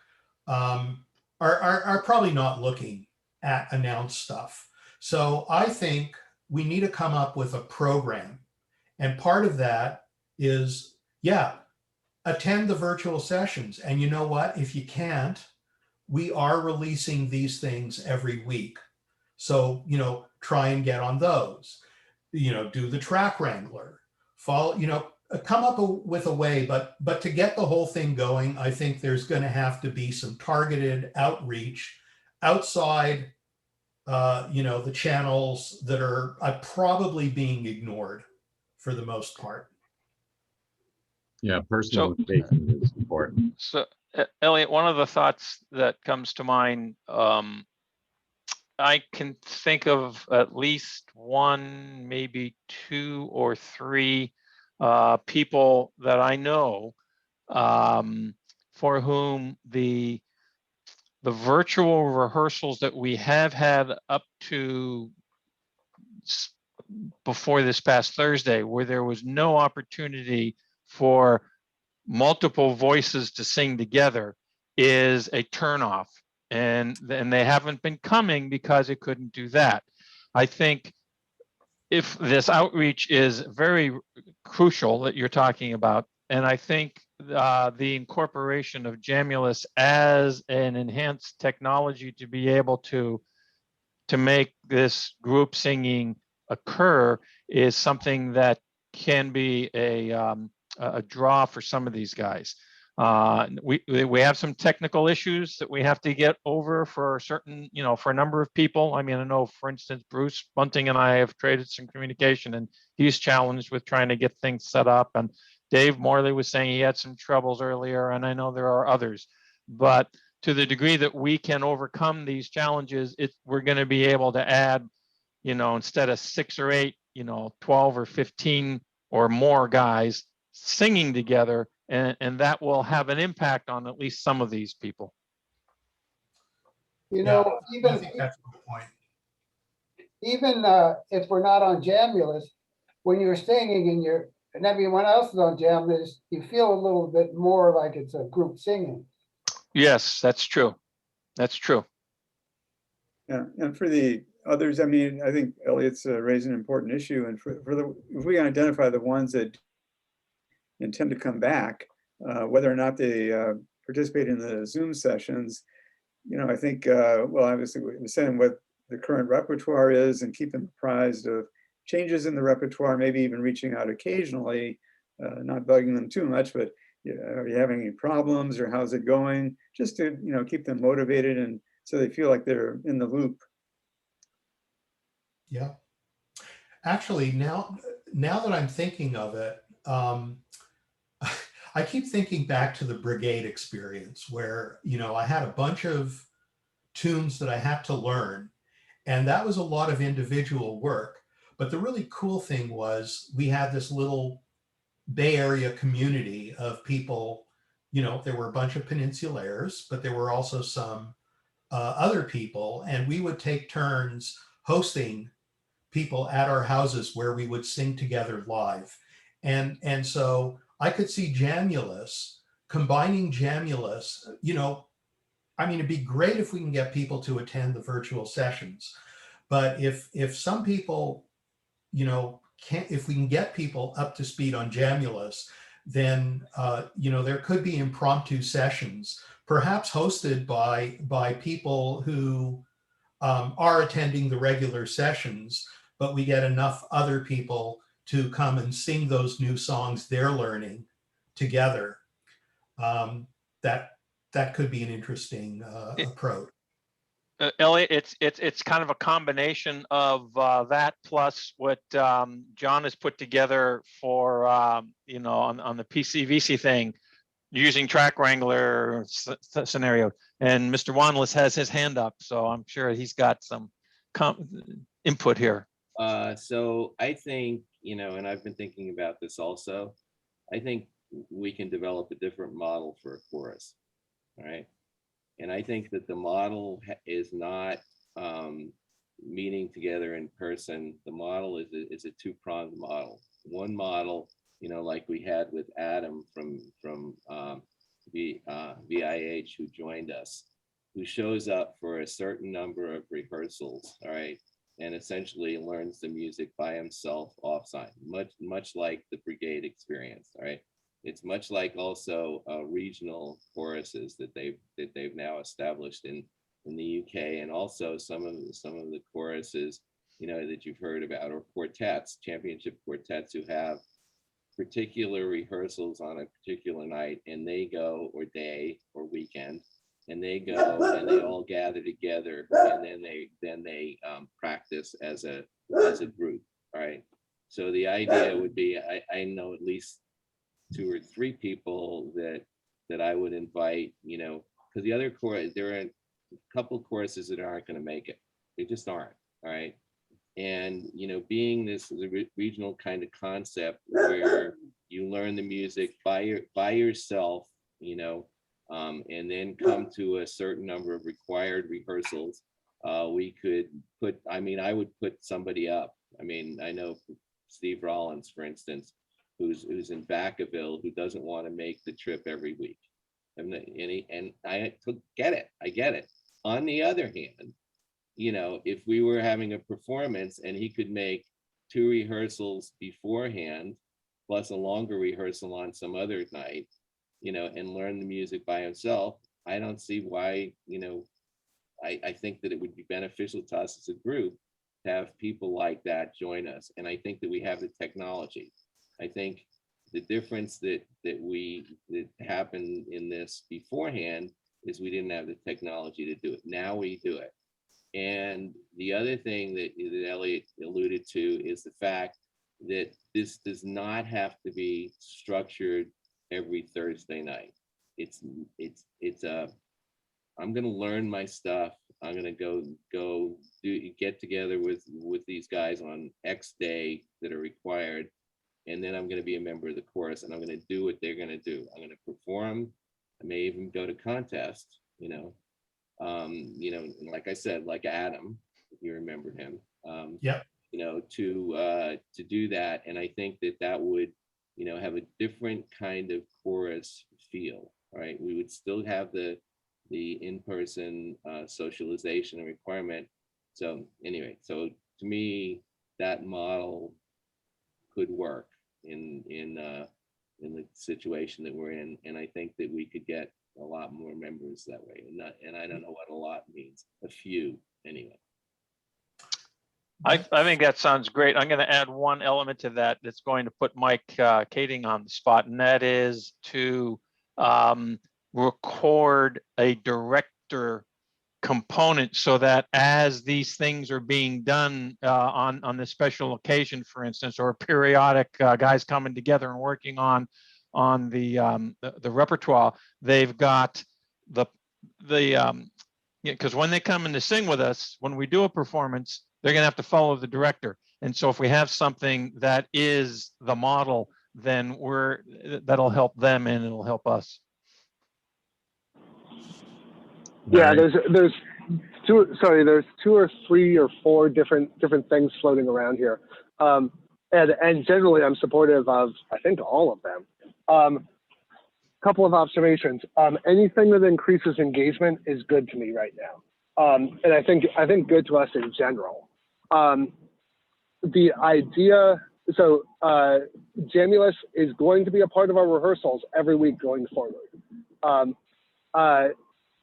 are probably not looking at announced stuff. So I think we need to come up with a program. And part of that is, attend the virtual sessions. And you know what? If you can't, we are releasing these things every week. So, try and get on those, do the track wrangler, follow, come up with a way, but to get the whole thing going, I think there's going to have to be some targeted outreach outside, the channels that are probably being ignored for the most part. Yeah, personal engagement is important. So Elliot, one of the thoughts that comes to mind, I can think of at least one, maybe two or three people that I know for whom the virtual rehearsals that we have had up to before this past Thursday, where there was no opportunity for multiple voices to sing together, is a turnoff. And they haven't been coming because it couldn't do that. I think if this outreach is very crucial that you're talking about, and I think the incorporation of Jamulus as an enhanced technology to be able to make this group singing occur is something that can be a draw for some of these guys. We have some technical issues that we have to get over for certain, for a number of people. I mean, I know, for instance, Bruce Bunting and I have traded some communication, and he's challenged with trying to get things set up. And Dave Morley was saying he had some troubles earlier, and I know there are others. But to the degree that we can overcome these challenges, we're going to be able to add, instead of 6 or 8, 12 or 15 or more guys singing together, and that will have an impact on at least some of these people. Even I think that's a good point. Even if we're not on Jamulus, when you're singing and everyone else is on Jamulus, you feel a little bit more like it's a group singing. Yes, that's true. That's true. Yeah, and for the others, I mean, I think Elliot's raised an important issue, and if we identify the ones that intend to come back, whether or not they participate in the Zoom sessions, I think, well, obviously we're saying what the current repertoire is and keep them apprised of changes in the repertoire, maybe even reaching out occasionally, not bugging them too much, but are you having any problems, or how's it going? Just to, keep them motivated, and so they feel like they're in the loop. Yeah. Actually, now that I'm thinking of it, I keep thinking back to the brigade experience where, I had a bunch of tunes that I had to learn, and that was a lot of individual work. But the really cool thing was we had this little Bay Area community of people. There were a bunch of Peninsulaires, but there were also some other people, and we would take turns hosting people at our houses where we would sing together live. And so I could see Jamulus, combining Jamulus, you know, I mean, it'd be great if we can get people to attend the virtual sessions. But if some people, you know, can't, if we can get people up to speed on Jamulus, then, you know, there could be impromptu sessions, perhaps hosted by people who are attending the regular sessions, but we get enough other people to come and sing those new songs they're learning together. That could be an interesting approach. Elliot, it's kind of a combination of that plus what John has put together for you know, on the PCVC thing, using Track Wrangler scenario. And Mr. Wanless has his hand up, so I'm sure he's got some input here. So I think, you know, and I've been thinking about this also, I think we can develop a different model for a chorus, all right? And I think that the model is not meeting together in person. The model is a two-pronged model. One model, you know, like we had with Adam from VIH, who joined us, who shows up for a certain number of rehearsals, all right, and essentially learns the music by himself offsite, much like the Brigade experience, all right. It's much like also regional choruses that they've now established in the UK, and also some of the choruses, you know, that you've heard about, or quartets, championship quartets, who have particular rehearsals on a particular night, and they go, or day or weekend, and they go and they all gather together, and then they practice as a group, right? So the idea would be, I know at least 2 or 3 people that I would invite, you know, because the other chorus, there are a couple choruses that aren't going to make it. They just aren't, all right? And, you know, being this regional kind of concept where you learn the music by yourself, you know, and then come to a certain number of required rehearsals, we could put, I mean, I would put somebody up. I mean, I know Steve Rollins, for instance, who's in Vacaville, who doesn't want to make the trip every week. And I get it. I get it. On the other hand, you know, if we were having a performance and he could make 2 rehearsals beforehand, plus a longer rehearsal on some other night, you know, and learn the music by himself, I don't see why, you know, I think that it would be beneficial to us as a group to have people like that join us. And I think that we have the technology. I think the difference that happened in this beforehand is we didn't have the technology to do it. Now we do it. And the other thing that Elliot alluded to is the fact that this does not have to be structured every Thursday night. It's I'm going to learn my stuff. I'm going to get together with these guys on X day that are required. And then I'm going to be a member of the chorus, and I'm going to do what they're going to do. I'm going to perform. I may even go to contest, you know, and like I said, like Adam, if you remember him, Yeah. you know, to do that. And I think that would, you know, have a different kind of chorus feel, right? We would still have the in-person socialization and requirement. So anyway, so to me, that model could work in the situation that we're in, and I think that we could get a lot more members that way. And I don't know what a lot means. A few, anyway. I think that sounds great. I'm going to add one element to that that's going to put Mike Kading on the spot, and that is to record a director component so that as these things are being done on this special occasion, for instance, or periodic guys coming together and working on the repertoire, they've got because when they come in to sing with us, when we do a performance, they're going to have to follow the director. And so if we have something that is the model, then that'll help them and it'll help us. Yeah, Larry? there's 2 or 3 or 4 different things floating around here. And generally I'm supportive of, I think, all of them. Couple of observations. Anything that increases engagement is good to me right now. And I think good to us in general. The idea, so Jamulus is going to be a part of our rehearsals every week going forward.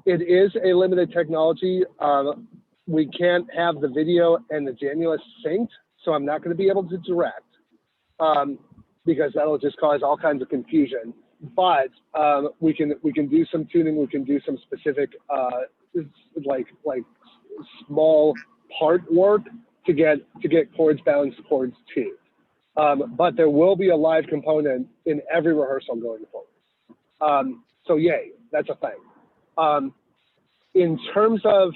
It is a limited technology. We can't have the video and the Jamulus synced, so I'm not going to be able to direct because that'll just cause all kinds of confusion. But we can do some tuning. We can do some specific like small part work to get chords balanced chords too. But there will be a live component in every rehearsal going forward. So yay, that's a thing. In terms of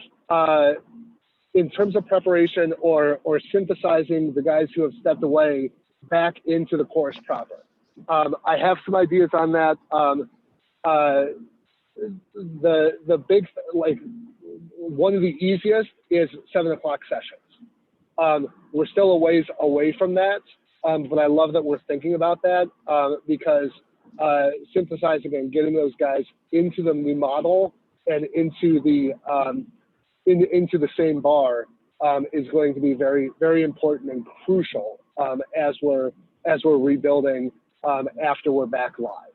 preparation or synthesizing the guys who have stepped away back into the course proper, I have some ideas on that. The big, like, one of the easiest is 7 o'clock sessions. We're still a ways away from that, but I love that we're thinking about that because synthesizing and getting those guys into the new model and into the same bar is going to be very, very important and crucial as we're rebuilding after we're back live.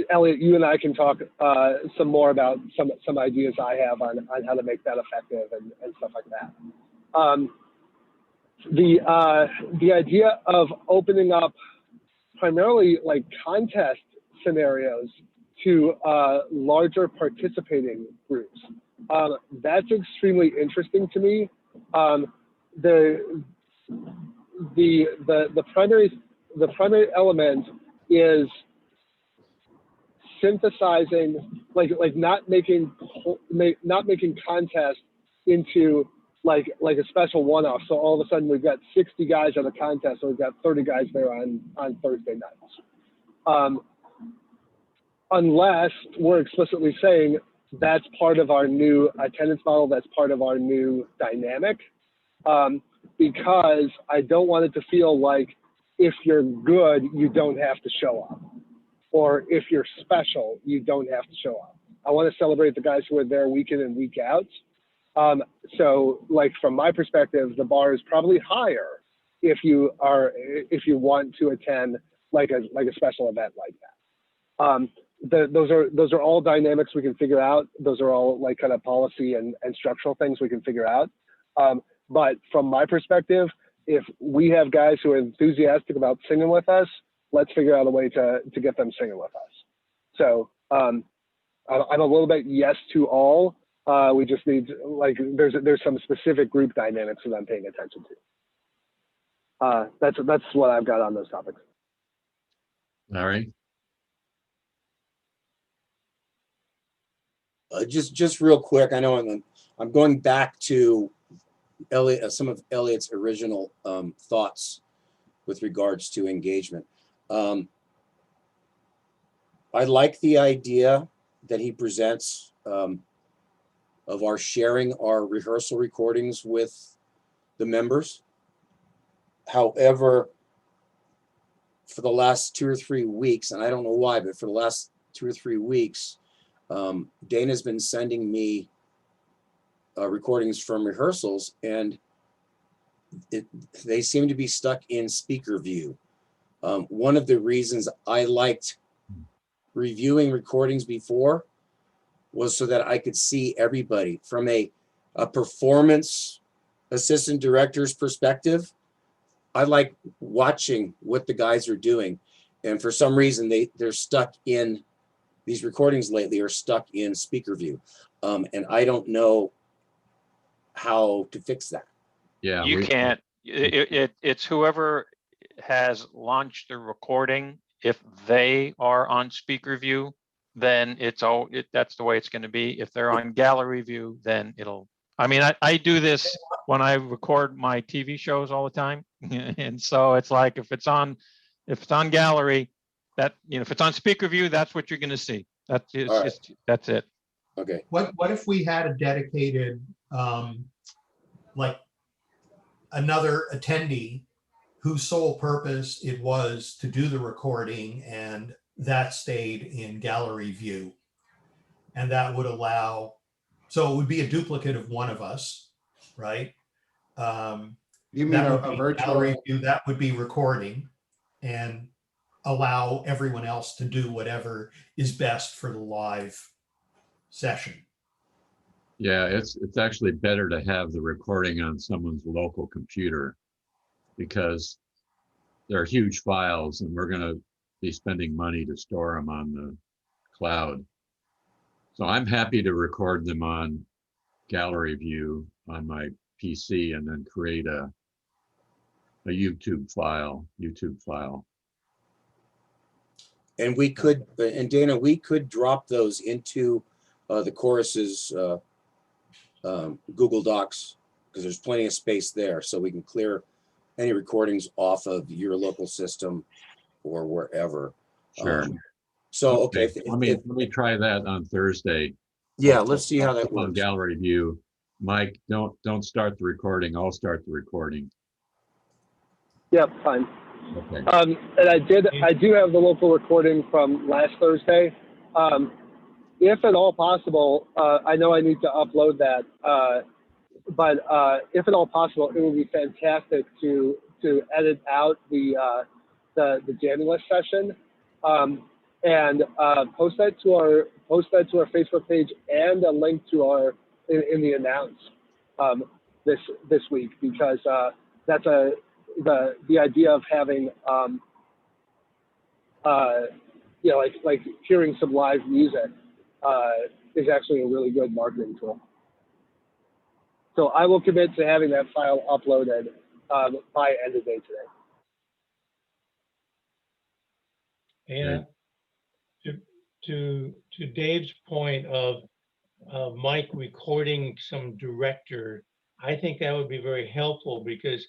Elliot, you and I can talk some more about some ideas I have on how to make that effective and stuff like that. The idea of opening up primarily like contest scenarios to larger participating groups, that's extremely interesting to me. The primary element is synthesizing, like not making contest into like a special one-off. So all of a sudden we've got 60 guys at a contest, so we've got 30 guys there on Thursday nights. Unless we're explicitly saying that's part of our new attendance model, that's part of our new dynamic, because I don't want it to feel like if you're good, you don't have to show up. Or if you're special, you don't have to show up. I want to celebrate the guys who are there week in and week out. So like from my perspective, the bar is probably higher if you want to attend like a special event like that. Those are all dynamics we can figure out. Those are all like kind of policy and structural things we can figure out. But from my perspective, if we have guys who are enthusiastic about singing with us, let's figure out a way to get them singing with us. So I'm a little bit yes to all. We just need, like, there's some specific group dynamics that I'm paying attention to. That's what I've got on those topics. Larry? Just real quick, I know I'm going back to Elliot, some of Elliot's original thoughts with regards to engagement. I like the idea that he presents of our sharing our rehearsal recordings with the members. However, for the last 2 or 3 weeks, and I don't know why, but for the last 2 or 3 weeks, Dana's been sending me recordings from rehearsals, and they seem to be stuck in speaker view. One of the reasons I liked reviewing recordings before was so that I could see everybody from a performance assistant director's perspective. I like watching what the guys are doing, and for some reason they're stuck in these recordings lately are stuck in speaker view, and I don't know how to fix that. Yeah, You can't. It's whoever has launched the recording. If they are on speaker view, then that's the way it's going to be. If they're on gallery view, then it'll. I mean, I do this when I record my TV shows all the time, and so it's like if it's on gallery, that if it's on speaker view, that's what you're going to see. That's it. Okay, What if we had a dedicated, like another attendee whose sole purpose it was to do the recording and that stayed in gallery view? And that would allow, so it would be a duplicate of one of us, right? You mean That a would be virtual? gallery view, that would be recording, and allow everyone else to do whatever is best for the live session. Yeah, it's actually better to have the recording on someone's local computer because they're huge files and we're gonna be spending money to store them on the cloud. So I'm happy to record them on gallery view on my PC and then create a YouTube file. and we could, and Dana, we could drop those into the chorus's Google Docs, because there's plenty of space there, so we can clear any recordings off of your local system or wherever. Sure. So, okay. Let me try that on Thursday. Yeah, let's see how that On works. gallery view. Mike, don't start the recording. I'll start the recording. Yep, fine. Okay. And I do have the local recording from last Thursday. If at all possible, I know I need to upload that, but if at all possible, it would be fantastic to edit out the January session and post that to our Facebook page and a link to our in the announce this week, because that's the idea of having you know, like hearing some live music is actually a really good marketing tool. So I will commit to having that file uploaded by end of day today. And to Dave's point of Mike recording some director, I think that would be very helpful, because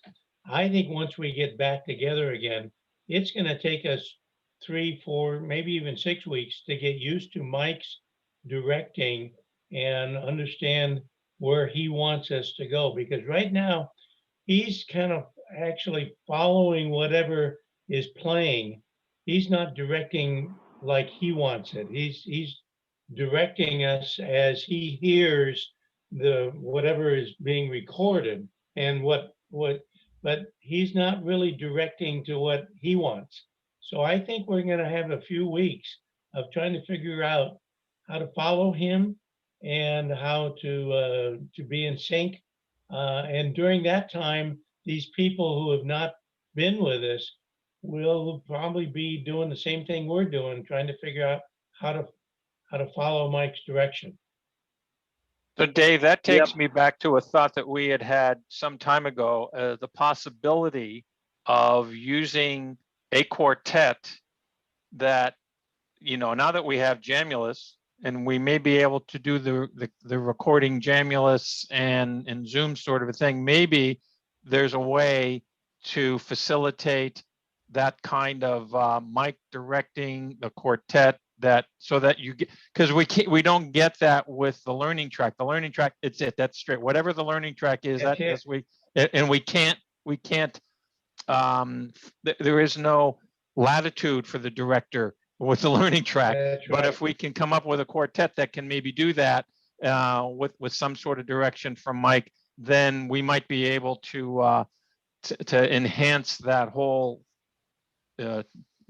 I think once we get back together again, it's going to take us 3, 4, maybe even 6 weeks to get used to Mike's directing and understand where he wants us to go. Because right now, he's kind of actually following whatever is playing. He's not directing like he wants it. He's directing us as he hears the whatever is being recorded, and but he's not really directing to what he wants. So I think we're going to have a few weeks of trying to figure out how to follow him and how to be in sync. And during that time, these people who have not been with us will probably be doing the same thing we're doing, trying to figure out how to follow Mike's direction. So Dave, that takes me back to a thought that we had some time ago, the possibility of using a quartet that, you know, now that we have Jamulus and we may be able to do the recording Jamulus and Zoom sort of a thing, maybe there's a way to facilitate that kind of mic directing the quartet, that so that you get, because we don't get that with the learning track. The learning track, that's straight. Whatever the learning track is, we can't there is no latitude for the director with the learning track. That's but right. if we can come up with a quartet that can maybe do that with some sort of direction from Mike, then we might be able to enhance that whole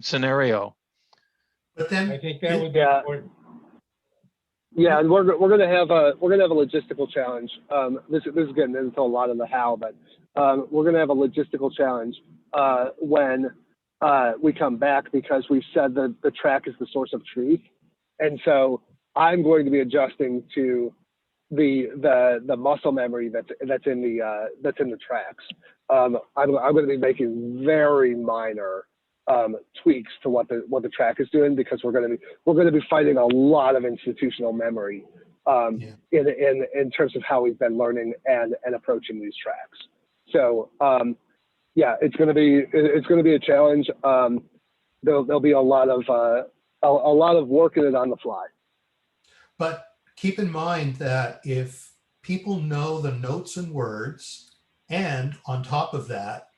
scenario. But then I think that would be Yeah. important. Yeah, and we're gonna have a logistical challenge. This is getting into a lot of the how, but we're gonna have a logistical challenge when we come back, because we've said that the track is the source of truth, and so I'm going to be adjusting to the muscle memory that's in the tracks. I'm going to be making very minor tweaks to what the track is doing, because we're going to be fighting a lot of institutional memory in terms of how we've been learning and approaching these tracks. So yeah, it's going to be a challenge. There'll be a lot of work in it on the fly. But keep in mind that if people know the notes and words, and on top of that,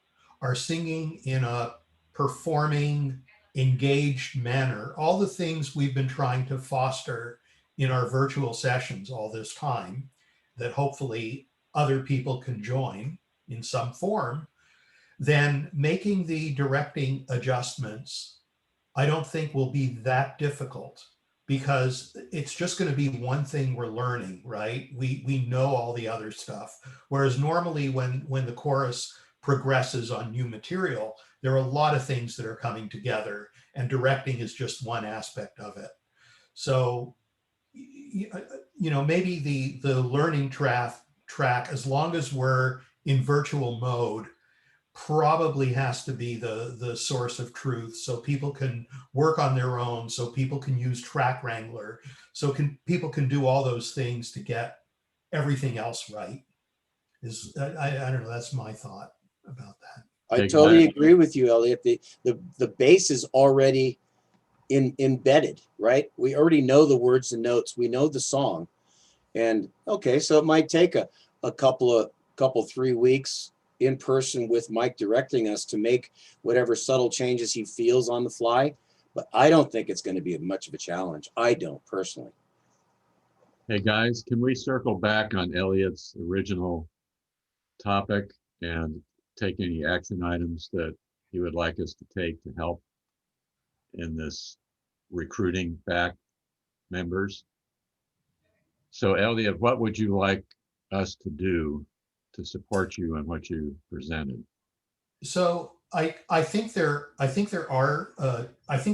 are singing in a performing, engaged manner, all the things we've been trying to foster in our virtual sessions all this time, that hopefully other people can join in some form, then making the directing adjustments, I don't think will be that difficult, because it's just going to be one thing we're learning, right? We know all the other stuff. Whereas normally when the chorus progresses on new material, there are a lot of things that are coming together, and directing is just one aspect of it. So, maybe the learning track, as long as we're in virtual mode, probably has to be the source of truth, so people can work on their own, so people can use Track Wrangler, so people can do all those things to get everything else right. I don't know, that's my thought about that. I Hey, totally guys. agree with you, Elliot. The base is already embedded, right? We already know the words and notes. We know the song. And okay, so it might take a couple 3 weeks in person with Mike directing us to make whatever subtle changes he feels on the fly. But I don't think it's going to be much of a challenge. I don't personally. Hey, guys, can we circle back on Elliot's original topic and take any action items that he would like us to take to help in this recruiting back members? So Elliot, what would you like us to do to support you in what you presented? So I think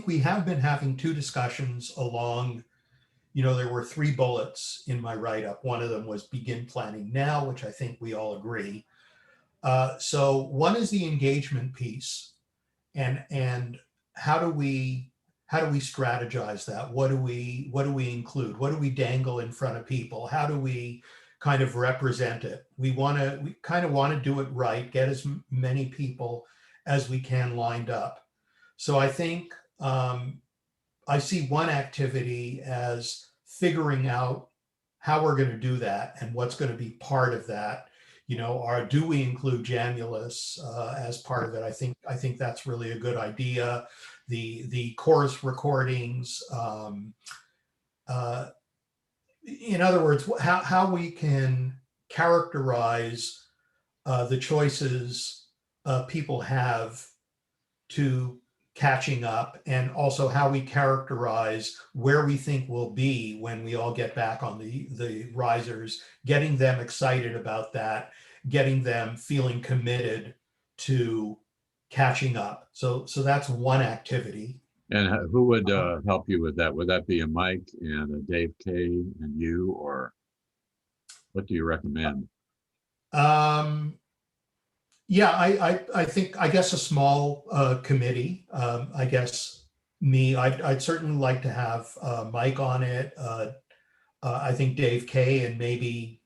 we have been having two discussions along, there were 3 bullets in my write-up. One of them was begin planning now, which I think we all agree. So one is the engagement piece, and how do we strategize that? What do we include? What do we dangle in front of people? How do we kind of represent it? We kind of want to do it right, get as many people as we can lined up. So I think I see one activity as figuring out how we're going to do that and what's going to be part of that. Do we include Jamulus as part of it? I think that's really a good idea. The chorus recordings. In other words, how we can characterize the choices people have to catching up, and also how we characterize where we think we'll be when we all get back on the risers, getting them excited about that, getting them feeling committed to catching up. So that's one activity. And who would help you with that? Would that be a Mike and a Dave K and you, or what do you recommend? Yeah, I guess a small committee. I guess I'd certainly like to have Mike on it. I think Dave K, and maybe,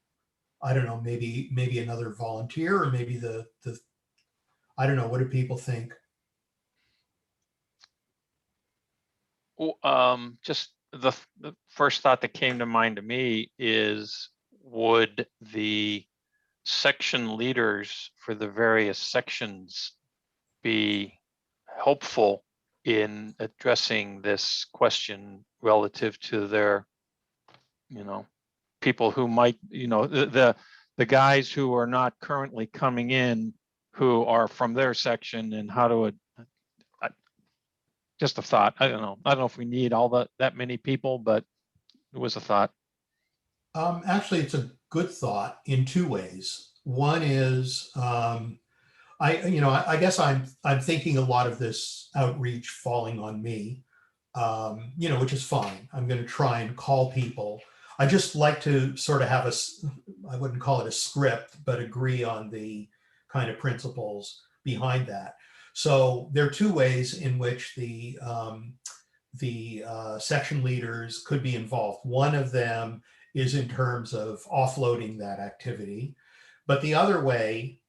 I don't know, maybe another volunteer, or maybe the I don't know. What do people think? Just the first thought that came to mind to me is, would the section leaders for the various sections be helpful in addressing this question relative to their, people who might, the guys who are not currently coming in, who are from their section, and how to just a thought. I don't know if we need all that many people, but it was a thought. Actually, it's a good thought in 2 ways. One is, I guess I'm thinking a lot of this outreach falling on me, which is fine. I'm going to try and call people. I just like to sort of have I wouldn't call it a script, but agree on the kind of principles behind that. So there are 2 ways in which the section leaders could be involved. One of them is in terms of offloading that activity, but the other way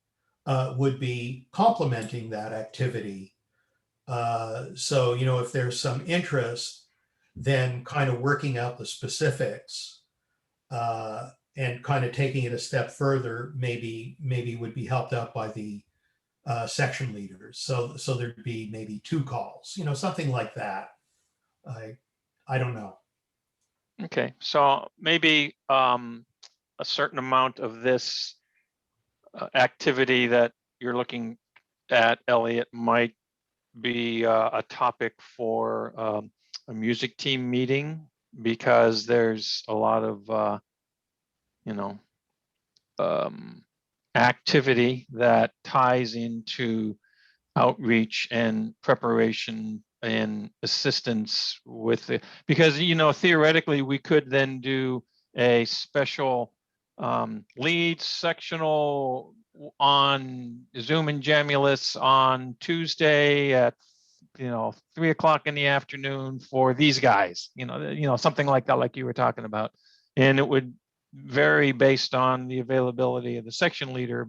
would be complementing that activity. So, if there's some interest, then kind of working out the specifics and kind of taking it a step further, maybe would be helped out by the section leaders. So there'd be maybe 2 calls, something like that. I don't know. Okay, so maybe a certain amount of this activity that you're looking at, Elliot, might be a topic for a music team meeting, because there's a lot of activity that ties into outreach and preparation and assistance with it, because theoretically we could then do a special lead sectional on Zoom and Jamulus on Tuesday at 3 o'clock in the afternoon for these guys, something like that, like you were talking about. And it would vary based on the availability of the section leader,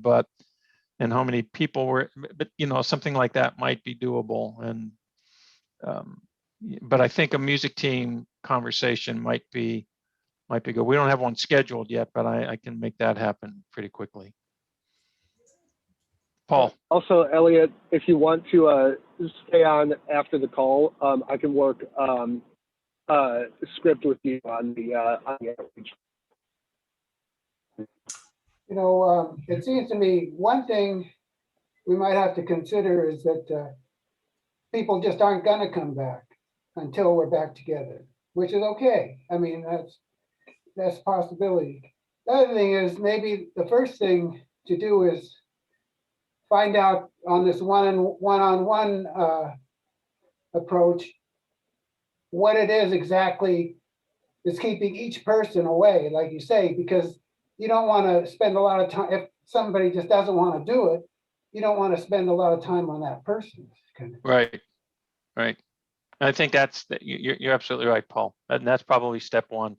and how many people were, but something like that might be doable. And but I think a music team conversation might be good. We don't have one scheduled yet, but I can make that happen pretty quickly. Paul. Also, Elliot, if you want to stay on after the call, I can work script with you on the outreach. It seems to me one thing we might have to consider is that people just aren't going to come back until we're back together, which is okay. I mean, that's a possibility. The other thing is, maybe the first thing to do is find out on this one-on-one approach what it is exactly that's keeping each person away, like you say, because you don't want to spend a lot of time. If somebody just doesn't want to do it, you don't want to spend a lot of time on that person. Right. I think you're absolutely right, Paul. And that's probably step one.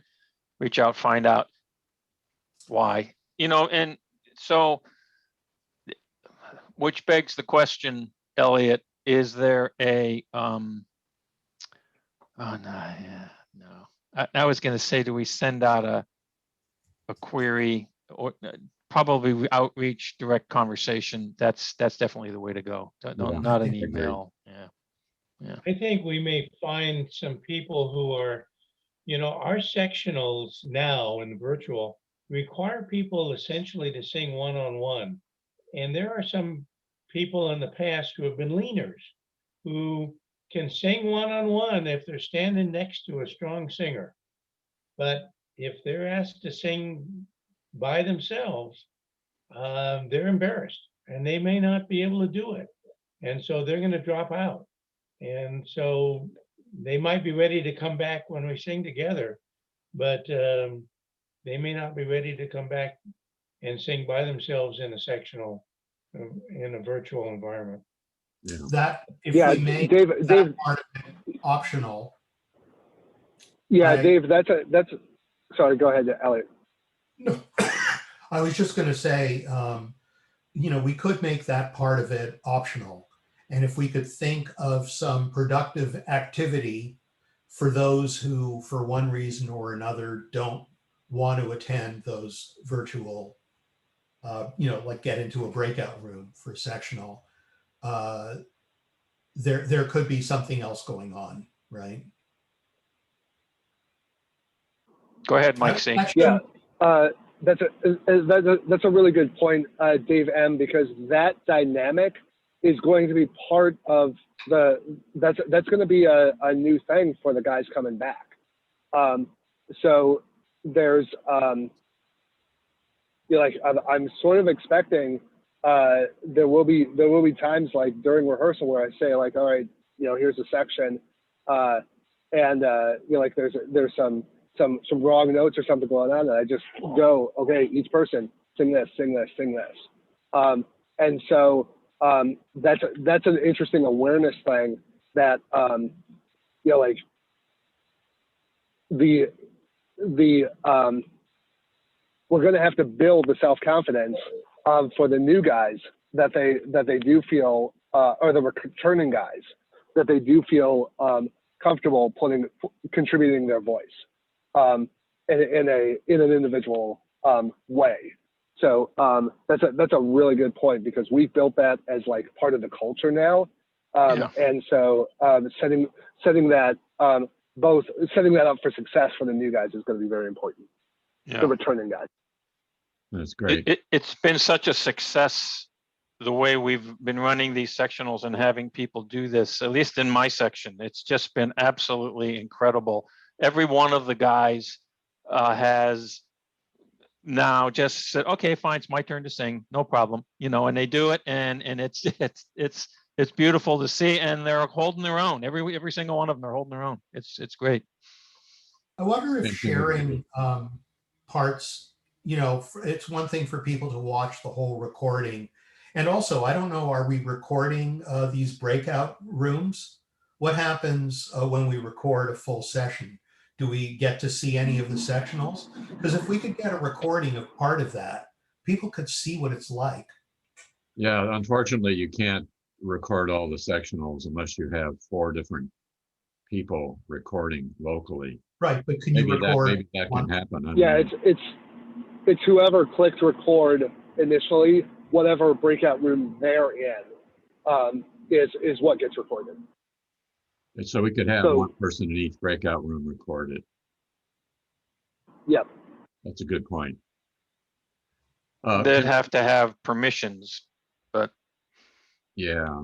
Reach out, find out why, and so, which begs the question, Elliot, is there a, I was going to say, do we send out a query, or probably outreach, direct conversation? That's definitely the way to go. Not an email. Yeah. I think we may find some people who are, our sectionals now in the virtual require people essentially to sing one-on-one. And there are some people in the past who have been leaners, who can sing one-on-one if they're standing next to a strong singer. But if they're asked to sing by themselves, they're embarrassed and they may not be able to do it. And so they're going to drop out. And so they might be ready to come back when we sing together, but they may not be ready to come back and sing by themselves in a sectional, in a virtual environment. Yeah. That if Yeah, we make Dave, that part of it optional. Yeah, Dave, that's sorry, go ahead, Elliot. No, I was just going to say, we could make that part of it optional. And if we could think of some productive activity for those who, for one reason or another, don't want to attend those virtual, like get into a breakout room for sectional, there could be something else going on, right? Go ahead, Mike C. Yeah, that's a really good point, Dave M, because that dynamic is going to be part of that's going to be a new thing for the guys coming back. So there's I'm sort of expecting there will be times like during rehearsal where I say like, all right, here's a section, and like there's some wrong notes or something going on, and I just go, okay, each person sing this, sing this, sing this, and so that's an interesting awareness thing that like we're going to have to build the self-confidence for the new guys that they do feel, or the returning guys, that they do feel comfortable contributing their voice. in an individual way. So that's a really good point, because we've built that as like part of the culture now. And so setting that up for success for the new guys is going to be very important. The returning guys. That's great. It's been such a success, the way we've been running these sectionals and having people do this, at least in my section. It's just been absolutely incredible. Every one of the guys has now just said, okay, fine, it's my turn to sing, no problem, you know, and they do it, and it's beautiful to see, and they're holding their own. Every single one of them are holding their own. It's great. I wonder if sharing parts, you know, it's one thing for people to watch the whole recording. And also, I don't know, are we recording these breakout rooms? What happens when we record a full session? Do we get to see any of the sectionals? Because if we could get a recording of part of that, people could see what it's like. Yeah, unfortunately, you can't record all the sectionals unless you have 4 different people recording locally. Right, but can you record? Maybe that can happen. Yeah, it's whoever clicked record initially, whatever breakout room they're in, is what gets recorded. And so we could have one person in each breakout room record it. Yep. That's a good point. They'd have to have permissions, but yeah.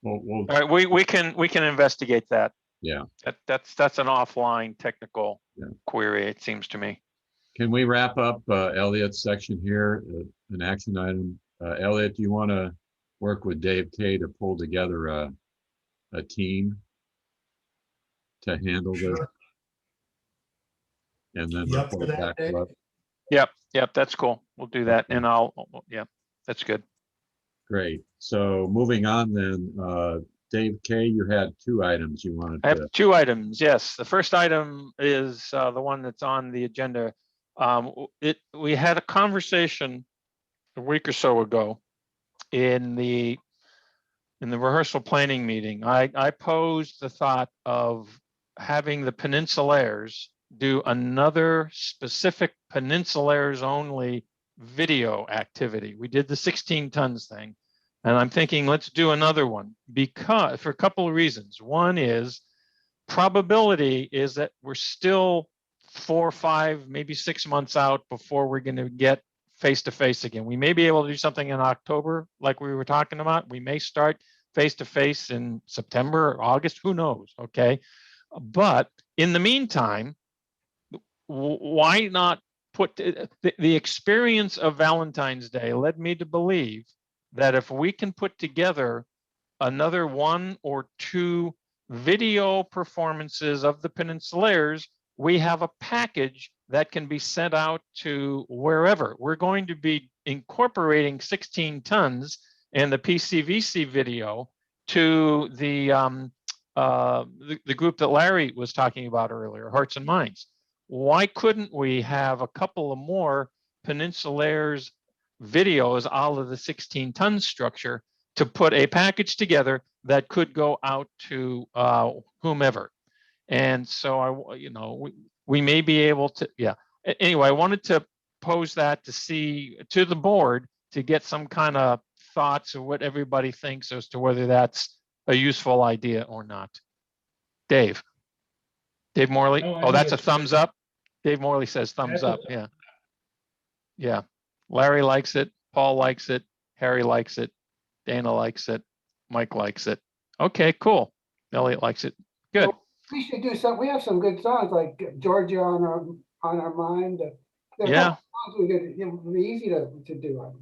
Well, all right, we can investigate that. Yeah. That's an offline technical query, it seems to me. Can we wrap up Elliot's section here, an action item? Elliot, do you want to work with Dave K to pull together a team to handle this? And then report back to us? Yep, that's cool. We'll do that, and that's good. Great. So moving on then, Dave K, you had 2 items you wanted to. I have 2 items, yes. The first item is the one that's on the agenda. We had a conversation a week or so ago in the rehearsal planning meeting. I posed the thought of having the Peninsulaires do another specific Peninsulaires only video activity. We did the 16 tons thing, and I'm thinking let's do another one, because for a couple of reasons. One is probability is that we're still 4 or 5, maybe 6 months out before we're going to get face-to-face again. We may be able to do something in October, like we were talking about. We may start face-to-face in September or August, who knows, okay? But in the meantime, why not put the experience of Valentine's Day led me to believe that if we can put together another 1 or 2 video performances of the Peninsulaires, we have a package that can be sent out to wherever. We're going to be incorporating 16 tons and the PCVC video to the group that Larry was talking about earlier, Hearts and Minds. Why couldn't we have a couple of more Peninsulaires videos out of the 16 ton structure to put a package together that could go out to whomever? And so we may be able to, Anyway, I wanted to pose that to the board to get some kind of thoughts of what everybody thinks as to whether that's a useful idea or not. Dave Morley. No, I Oh, think that's a it's thumbs up. Dave Morley says thumbs up. Yeah. Larry likes it. Paul likes it. Harry likes it. Dana likes it. Mike likes it. Okay, cool. Elliot likes it. Good. Well, we should do some. We have some good songs like Georgia on our mind. Yeah. Songs we could, it would be easy to do.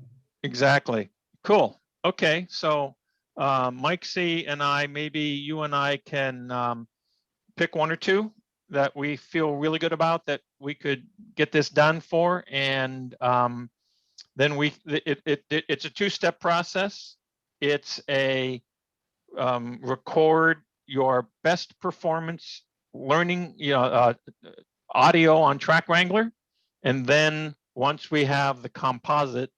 Exactly. Cool. Okay. So Mike C and I, maybe you and I can pick 1 or 2 that we feel really good about that we could get this done for. And then it's a 2-step process. It's a record your best performance learning, audio on Track Wrangler. And then once we have the composite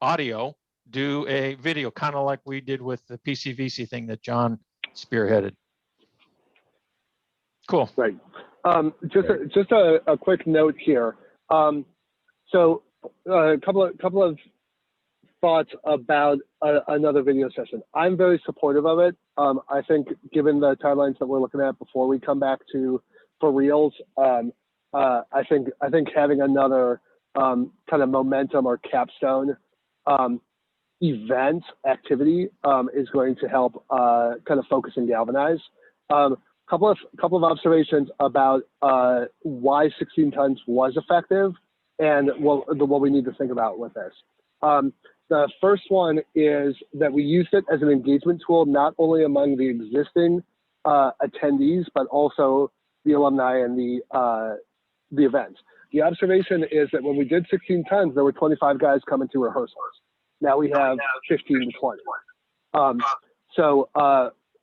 audio, do a video, kind of like we did with the PCVC thing that John spearheaded. Cool. Right. Just a quick note here. So a couple of thoughts about another video session. I'm very supportive of it. I think given the timelines that we're looking at before we come back to for reals, I think having another kind of momentum or capstone event activity is going to help kind of focus and galvanize. Couple of observations about why 16 tons was effective and what we need to think about with this. The first one is that we used it as an engagement tool, not only among the existing attendees, but also the alumni and the events. The observation is that when we did 16 tons, there were 25 guys coming to rehearsals. Now we have 15 to 20. So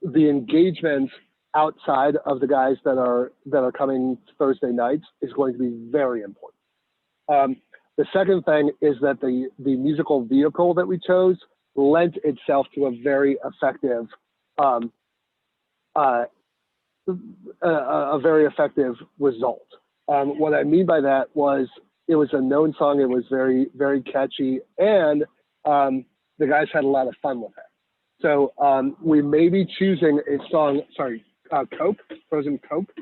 the engagement outside of the guys that are coming Thursday nights is going to be very important. The second thing is that the musical vehicle that we chose lent itself to a very effective result. What I mean by that was it was a known song. It was very, very catchy, and the guys had a lot of fun with it. So we may be choosing a song. Sorry, Coke, frozen Coke.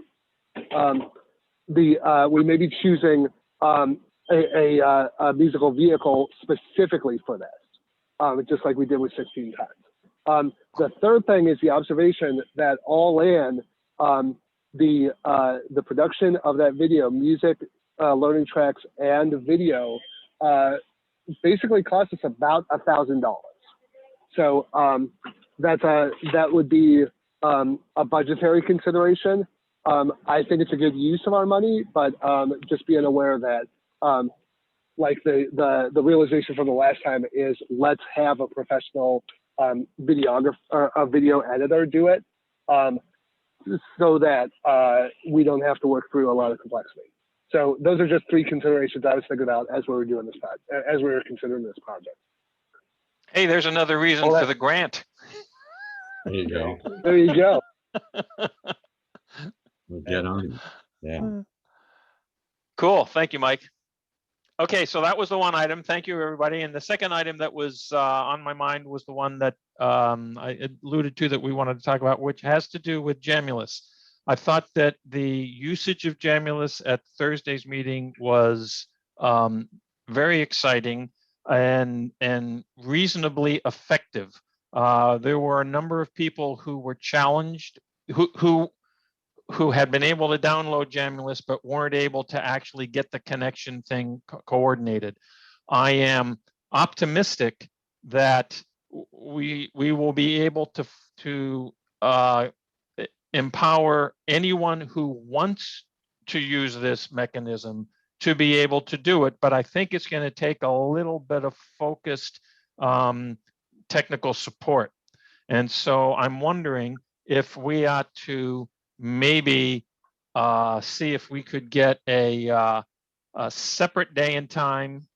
We may be choosing a musical vehicle specifically for this, just like we did with 16 tons. The third thing is the observation that all in the production of that video, music, learning tracks, and video basically cost us about $1,000. So that would be a budgetary consideration. I think it's a good use of our money, but just being aware that like the realization from the last time is let's have a professional videographer or a video editor do it so that we don't have to work through a lot of complexity. So those are just three considerations I was thinking about as we were doing this as we were considering this project. Hey, there's another reason for the grant. There you go. There you go. We'll get on it. Yeah. Cool. Thank you, Mike. Okay, so that was the one item. Thank you, everybody. And the second item that was on my mind was the one that I alluded to that we wanted to talk about, which has to do with Jamulus. I thought that the usage of Jamulus at Thursday's meeting was very exciting and reasonably effective. There were a number of people who were challenged, who had been able to download Jamulus but weren't able to actually get the connection thing coordinated. I am optimistic that we will be able to empower anyone who wants to use this mechanism to be able to do it, but I think it's going to take a little bit of focused technical support. And so I'm wondering if we ought to maybe see if we could get a separate day and time,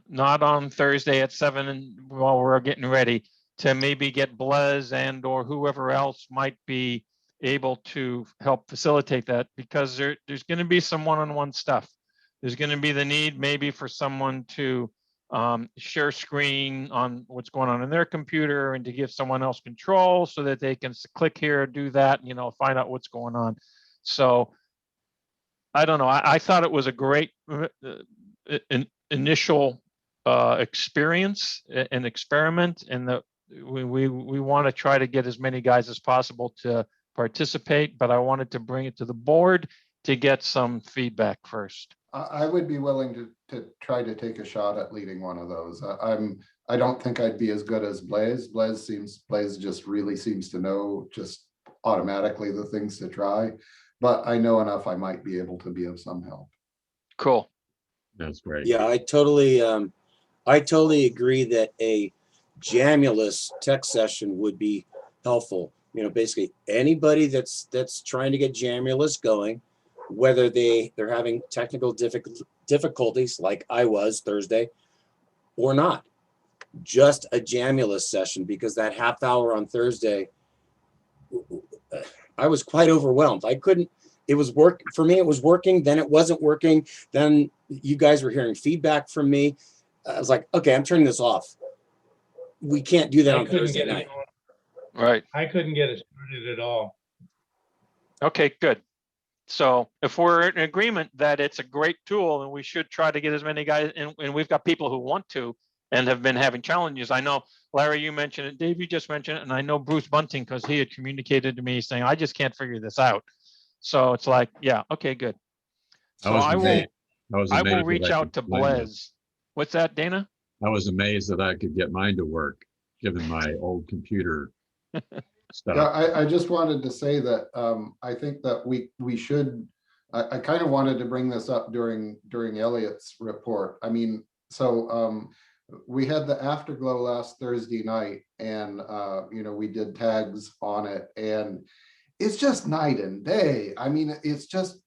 not on Thursday at 7 while we're getting ready, to maybe get Blaise and or whoever else might be able to help facilitate that, because there's going to be some one-on-one stuff. There's going to be the need maybe for someone to share screen on what's going on in their computer and to give someone else control so that they can click here, do that, find out what's going on. So I don't know. I thought it was a great initial experience and experiment, and that we want to try to get as many guys as possible to participate, but I wanted to bring it to the board to get some feedback first. I would be willing to try to take a shot at leading one of those. I don't think I'd be as good as Blaise. Blaise just really seems to know just automatically the things to try, but I know enough I might be able to be of some help. Cool. That's great. Yeah, I totally agree that a Jamulus tech session would be helpful. Basically anybody that's trying to get Jamulus going, whether they're having technical difficulties like I was Thursday or not, just a Jamulus session, because that half hour on Thursday, I was quite overwhelmed. it was work for me. It was working. Then it wasn't working. Then you guys were hearing feedback from me. I was like, okay, I'm turning this off. We can't do that I on couldn't Thursday get it night. going. Right. I couldn't get it started at all. Okay, good. So if we're in agreement that it's a great tool and we should try to get as many guys, and we've got people who want to and have been having challenges. I know, Larry, you mentioned it, Dave, you just mentioned it, and I know Bruce Bunting, because he had communicated to me saying, I just can't figure this out. So it's like, yeah, okay, good. So I will amazed reach that I out to could find it. Blaise. What's that, Dana? I was amazed that I could get mine to work, given my old computer stuff. Yeah, I just wanted to say that I think that we should, I kind of wanted to bring this up during Elliot's report. I mean, so we had the Afterglow last Thursday night, and you know, we did tags on it, and it's just night and day. I mean, it's just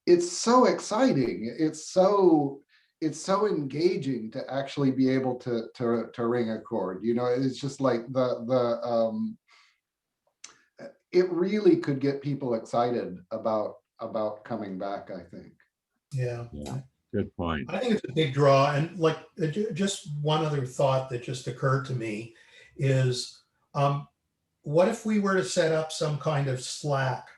it's so exciting. It's so engaging to actually be able to ring a chord. You know, it's just like it really could get people excited about coming back, I think. Yeah. Yeah, good point. I think it's a big draw. And like, just one other thought that just occurred to me is, what if we were to set up some kind of Slack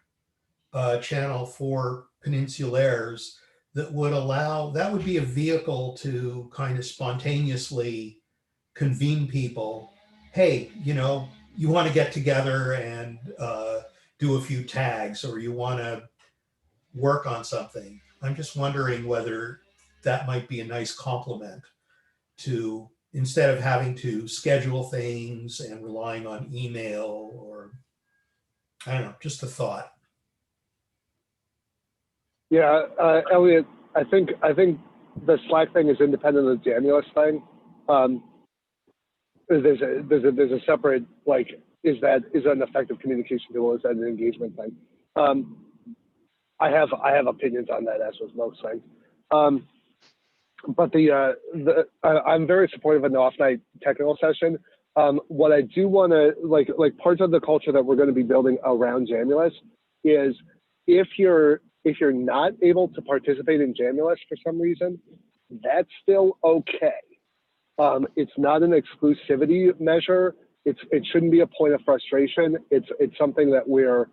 channel for Peninsulaires that would allow, that would be a vehicle to kind of spontaneously convene people. Hey, you know, you want to get together and do a few tags, or you want to work on something. I'm just wondering whether that might be a nice complement to, instead of having to schedule things and relying on email, or I don't know, just a thought. Yeah, Elliot, I think the Slack thing is independent of the Jamulus thing. There's a separate, like, is that an effective communication tool? Is that an engagement thing? I have opinions on that, as with most things. But I'm very supportive of an off-night technical session. What I do want to, like parts of the culture that we're going to be building around Jamulus is, if you're not able to participate in Jamulus for some reason, that's still okay. It's not an exclusivity measure. It shouldn't be a point of frustration. It's something that we're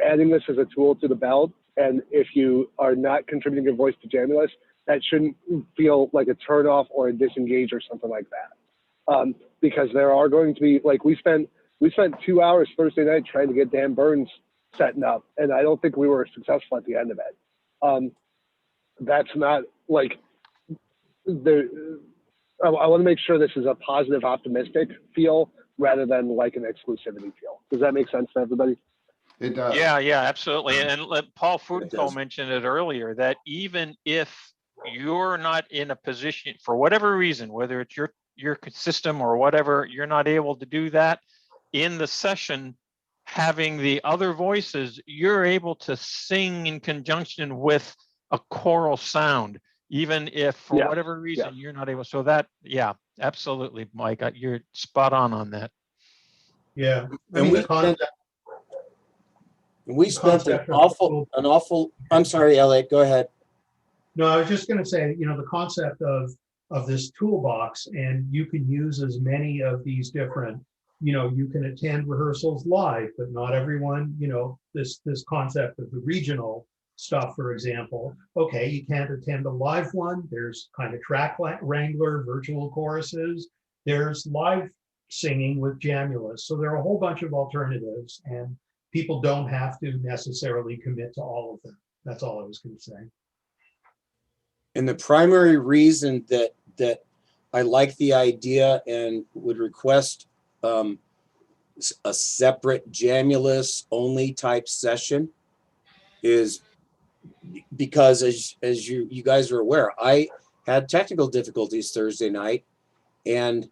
adding this as a tool to the belt. And if you are not contributing your voice to Jamulus, that shouldn't feel like a turnoff or a disengage or something like that. Because there are going to be, like, we spent 2 hours Thursday night trying to get Dan Burns setting up, and I don't think we were successful at the end of it. That's not like I want to make sure this is a positive, optimistic feel rather than like an exclusivity feel. Does that make sense to everybody? It does. Yeah, absolutely. And Paul does. Fudenko mentioned it earlier, that even if you're not in a position for whatever reason, whether it's your system or whatever, you're not able to do that in the session, having the other voices, you're able to sing in conjunction with a choral sound, even if for whatever reason you're not able. So that, yeah, absolutely, Mike, you're spot on that. Yeah. And we spent an awful, I'm sorry, Elliot, go ahead. No, I was just going to say, you know, the concept of this toolbox, and you can use as many of these different, you know, you can attend rehearsals live, but not everyone, you know, this concept of the regional stuff, for example. Okay, you can't attend a live one. There's kind of track wrangler, virtual choruses. There's live singing with Jamulus. So there are a whole bunch of alternatives, and people don't have to necessarily commit to all of them. That's all I was going to say. And the primary reason that I like the idea and would request a separate Jamulus only type session is because, as you guys are aware, I had technical difficulties Thursday night, and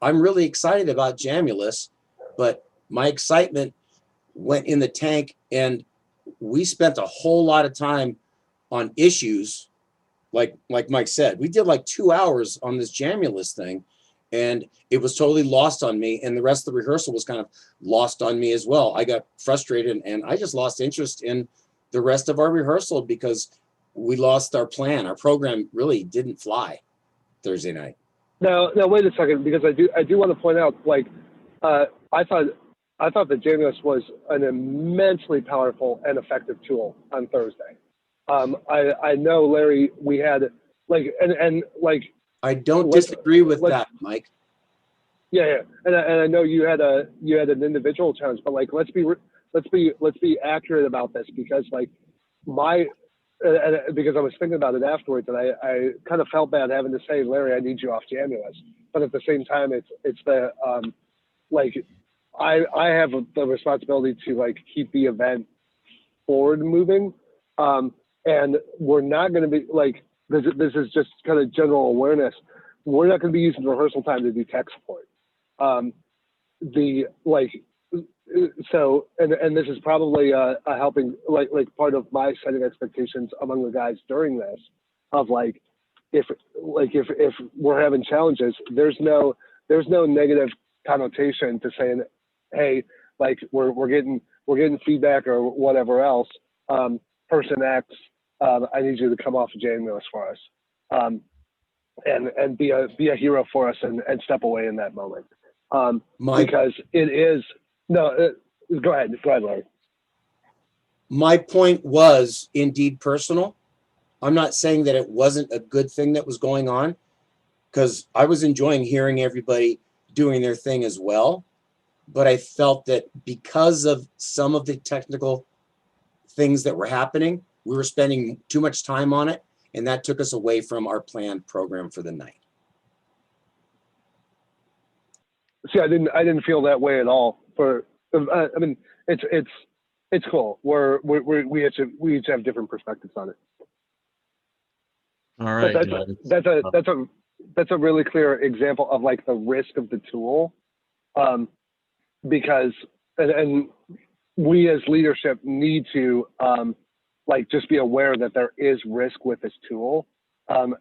I'm really excited about Jamulus, but my excitement went in the tank, and we spent a whole lot of time on issues. Like Mike said, we did like 2 hours on this Jamulus thing, And it was totally lost on me. And the rest of the rehearsal was kind of lost on me as well. I got frustrated and I just lost interest in the rest of our rehearsal because we lost our plan. Our program really didn't fly Thursday night. Now, wait a second, because I do want to point out, like, I thought that Jamulus was an immensely powerful and effective tool on Thursday. I know, Larry, we had like, and like, I don't disagree with let's- that, Mike. yeah, and I know you had an individual challenge, but like, let's be accurate about this, because like because I was thinking about it afterwards, and I kind of felt bad having to say, Larry, I need you off Jamulus, but at the same time, it's the like, I have the responsibility to like keep the event forward moving, and we're not going to be like, this is just kind of general awareness. We're not going to be using rehearsal time to do tech support. So this is probably a helping, like part of my setting expectations among the guys during this, of like, if we're having challenges, there's no negative connotation to saying, hey, like we're getting feedback or whatever else. Person X, I need you to come off of Jamulus for us, and be a hero for us and step away in that moment. Mike, Because it is go ahead, Larry. my point was indeed personal. I'm not saying that it wasn't a good thing that was going on, because I was enjoying hearing everybody doing their thing as well. But I felt that because of some of the technical things that were happening, we were spending too much time on it, and that took us away from our planned program for the night. See, I didn't feel that way at all. I mean, it's cool. We each have different perspectives on it. All right. But that's a really clear example of like the risk of the tool, because and we as leadership need to like just be aware that there is risk with this tool, and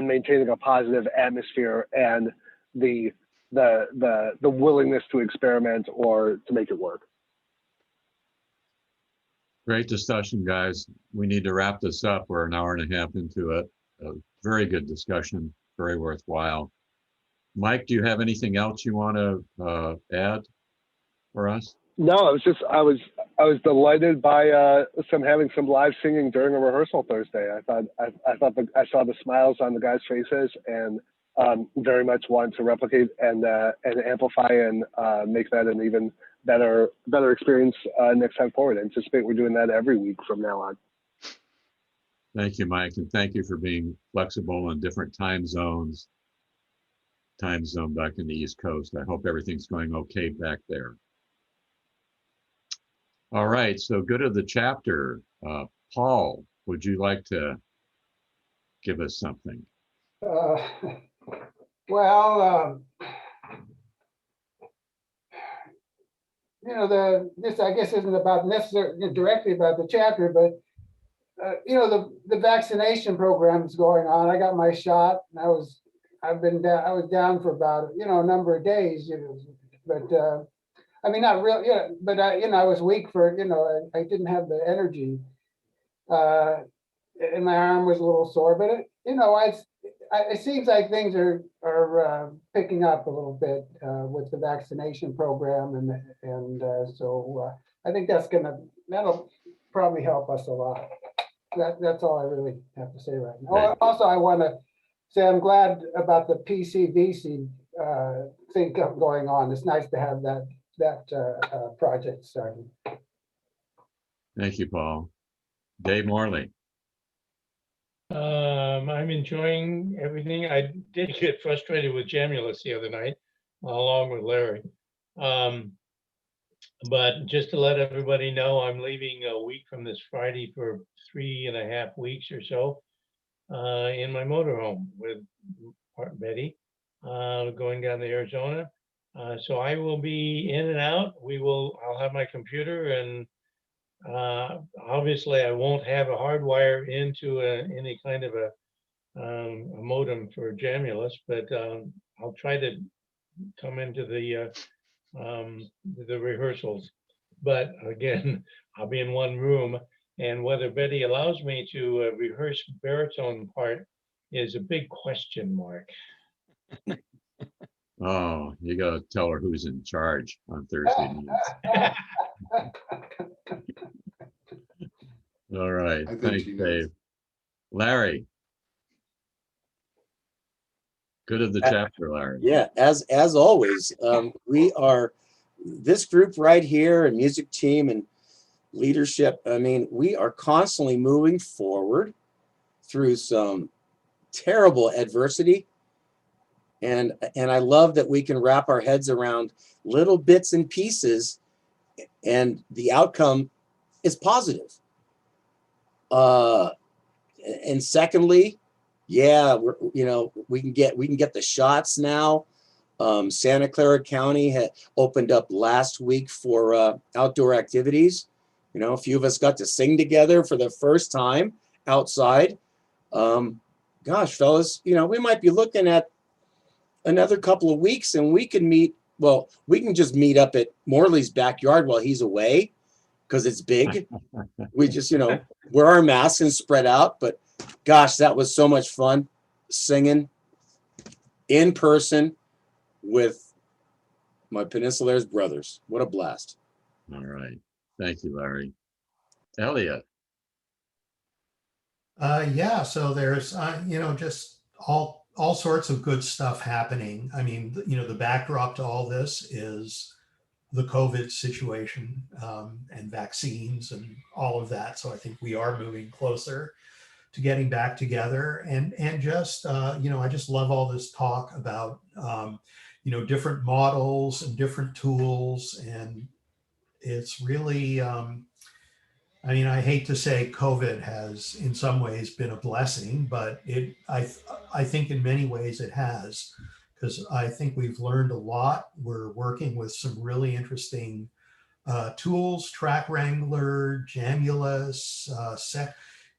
maintaining a positive atmosphere and the willingness to experiment or to make it work. Great discussion, guys. We need to wrap this up. We're an hour and a half into it. A very good discussion, very worthwhile. Mike, do you have anything else you want to add for us? No, I was delighted by having some live singing during a rehearsal Thursday. I thought I saw the smiles on the guys' faces, and very much want to replicate and amplify and make that an even better experience next time forward. I anticipate we're doing that every week from now on. Thank you, Mike, and thank you for being flexible in different time zones. Time zone back in the East Coast. I hope everything's going okay back there. All right, so good of the chapter. Paul, would you like to give us something? Well, you know, this I guess isn't about necessarily directly about the chapter, but you know, the vaccination program is going on. I got my shot, and I was down for about, you know, a number of days, you know, but I mean, not real, yeah, but you know, I was weak for, you know, I didn't have the energy, and my arm was a little sore, but it, you know, it seems like things are picking up a little bit with the vaccination program, and so I think that'll probably help us a lot. That's all I really have to say right now. Right. Also, I want to say I'm glad about the PCVC thing going on. It's nice to have that project started. Thank you, Paul. Dave Morley. I'm enjoying everything. I did get frustrated with Jamulus the other night, along with Larry. But just to let everybody know, I'm leaving a week from this Friday for 3.5 weeks or so in my motorhome with Betty, going down to Arizona. So I will be in and out. I'll have my computer, and obviously I won't have a hardwire into any kind of a modem for Jamulus, but I'll try to come into the rehearsals. But again, I'll be in one room, and whether Betty allows me to rehearse baritone part is a big question mark. Oh, you gotta tell her who's in charge on Thursday nights. All right, I think thanks, she knows. Dave. Larry. Good of the chapter, Larry. Yeah, as always, we are this group right here, and music team and leadership. I mean, we are constantly moving forward through some terrible adversity, and I love that we can wrap our heads around little bits and pieces, and the outcome is positive. And secondly, yeah, we can get the shots now. Santa Clara County had opened up last week for outdoor activities. A few of us got to sing together for the first time outside. Gosh, fellas, we might be looking at another couple of weeks, and we can meet. Well, we can just meet up at Morley's backyard while he's away, because it's big. We just, wear our masks and spread out. But gosh, that was so much fun singing in person with my Peninsulaires brothers. What a blast. All right. Thank you, Larry. Elliot. Yeah, so there's, just all sorts of good stuff happening. I mean, the backdrop to all this is the COVID situation and vaccines and all of that. So I think we are moving closer to getting back together, and just, I just love all this talk about, different models and different tools. And it's really, I hate to say COVID has in some ways been a blessing, but I think in many ways it has, because I think we've learned a lot. We're working with some really interesting tools, Track Wrangler, Jamulus,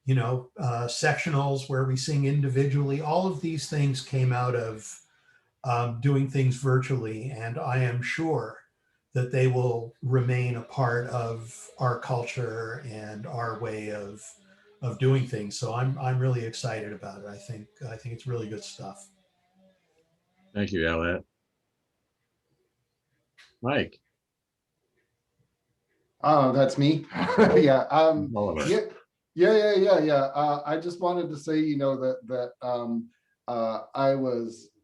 sectionals where we sing individually. All of these things came out of doing things virtually, and I am sure that they will remain a part of our culture and our way of doing things. So I'm really excited about it. I think it's really good stuff. Thank you, Elliot. Mike. Oh, that's me. Yeah. Oliver. Yeah. I just wanted to say, that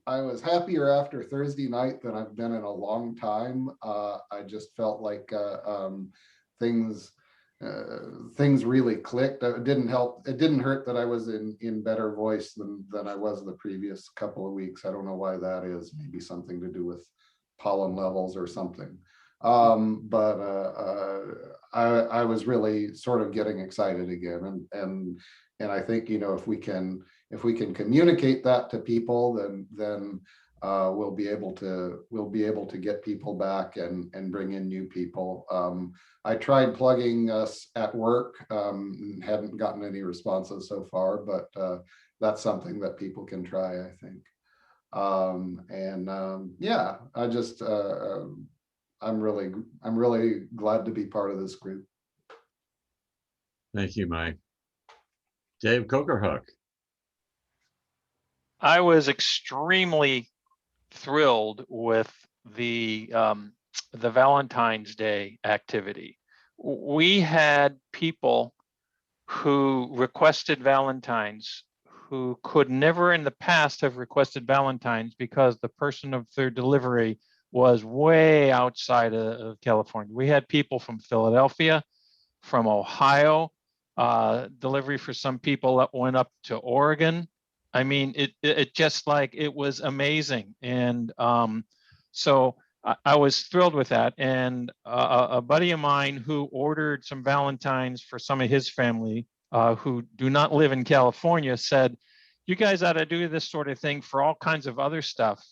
I was happier after Thursday night than I've been in a long time. I just felt like things really clicked. It didn't help. It didn't hurt that I was in better voice than I was the previous couple of weeks. I don't know why that is. Maybe something to do with pollen levels or something. But I was really sort of getting excited again, and I think, if we can communicate that to people, then we'll be able to get people back and bring in new people. I tried plugging us at work, hadn't gotten any responses so far, but that's something that people can try, I think. Yeah, I'm really glad to be part of this group. Thank you, Mike. Dave Cokerhook. I was extremely thrilled with the Valentine's Day activity. We had people who requested Valentines who could never in the past have requested Valentines because the person of their delivery was way outside of California. We had people from Philadelphia, from Ohio, delivery for some people that went up to Oregon. I mean, it just like, it was amazing. And so I was thrilled with that. And a buddy of mine who ordered some Valentines for some of his family who do not live in California said, you guys ought to do this sort of thing for all kinds of other stuff,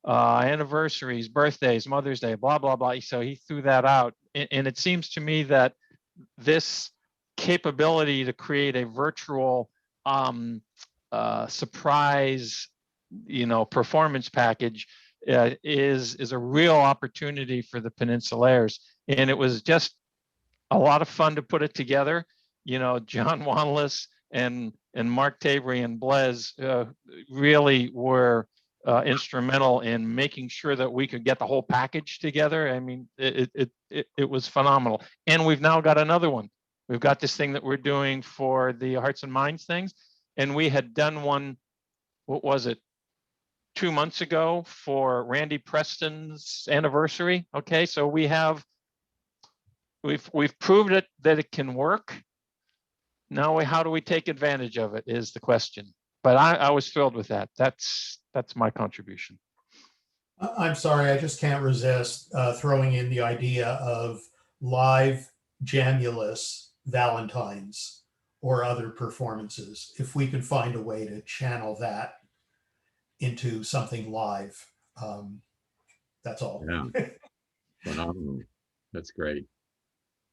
anniversaries, birthdays, Mother's Day, blah, blah, blah. So he threw that out. And it seems to me that this capability to create a virtual surprise, performance package is a real opportunity for the Peninsulaires. And it was just a lot of fun to put it together. You know, John Wanless and Mark Tavery and Blaise really were instrumental in making sure that we could get the whole package together. I mean, it was phenomenal. And we've now got another one. We've got this thing that we're doing for the Hearts and Minds things. And we had done one, what was it, 2 months ago for Randy Preston's anniversary. Okay, so we've proved it that it can work. Now, how do we take advantage of it is the question. But I was thrilled with that. That's my contribution. I'm sorry, I just can't resist throwing in the idea of live Jamulus Valentines or other performances. If we could find a way to channel that into something live, that's all. Yeah, phenomenal. That's great.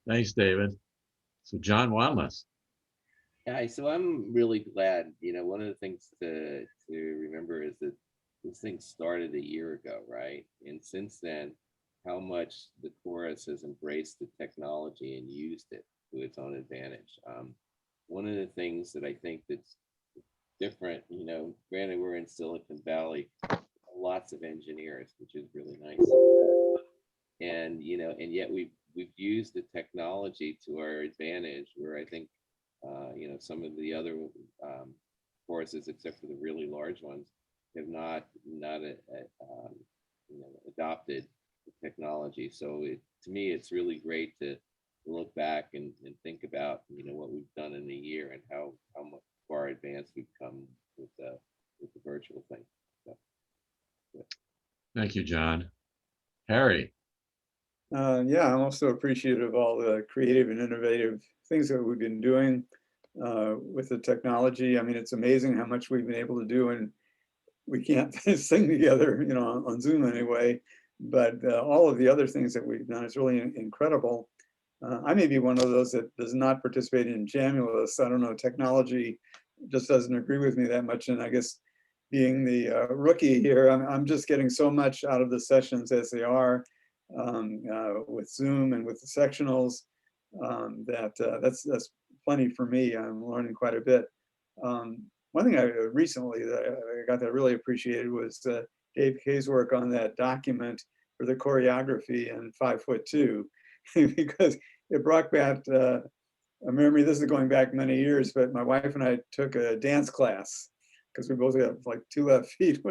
Thanks, David. So John Wanless. Yeah, so I'm really glad, you know, one of the things to remember is that this thing started a year ago, right? And since then, how much the chorus has embraced the technology and used it to its own advantage. One of the things that I think that's different, you know, granted we're in Silicon Valley, lots of engineers, which is really nice. And, you know, and yet we've used the technology to our advantage, where I think you know, some of the other choruses, except for the really large ones, have not you know, adopted the technology. So to me, it's really great to look back and think about, you know, what we've done in a year and how much far advanced we've come with the virtual thing. So, yeah. Thank you, John. Harry. Yeah, I'm also appreciative of all the creative and innovative things that we've been doing with the technology. I mean, it's amazing how much we've been able to do, and we can't sing together, you know, on Zoom anyway, but all of the other things that we've done is really incredible. I may be one of those that does not participate in Jamulus. I don't know, technology just doesn't agree with me that much, and I guess being the rookie here, I'm just getting so much out of the sessions as they are with Zoom and with the sectionals that's plenty for me. I'm learning quite a bit. One thing I recently that I got that really appreciated was Dave Kay's work on that document for the choreography in 5'2", because it brought back a memory. This is going back many years, but my wife and I took a dance class because we both have like 2 left feet.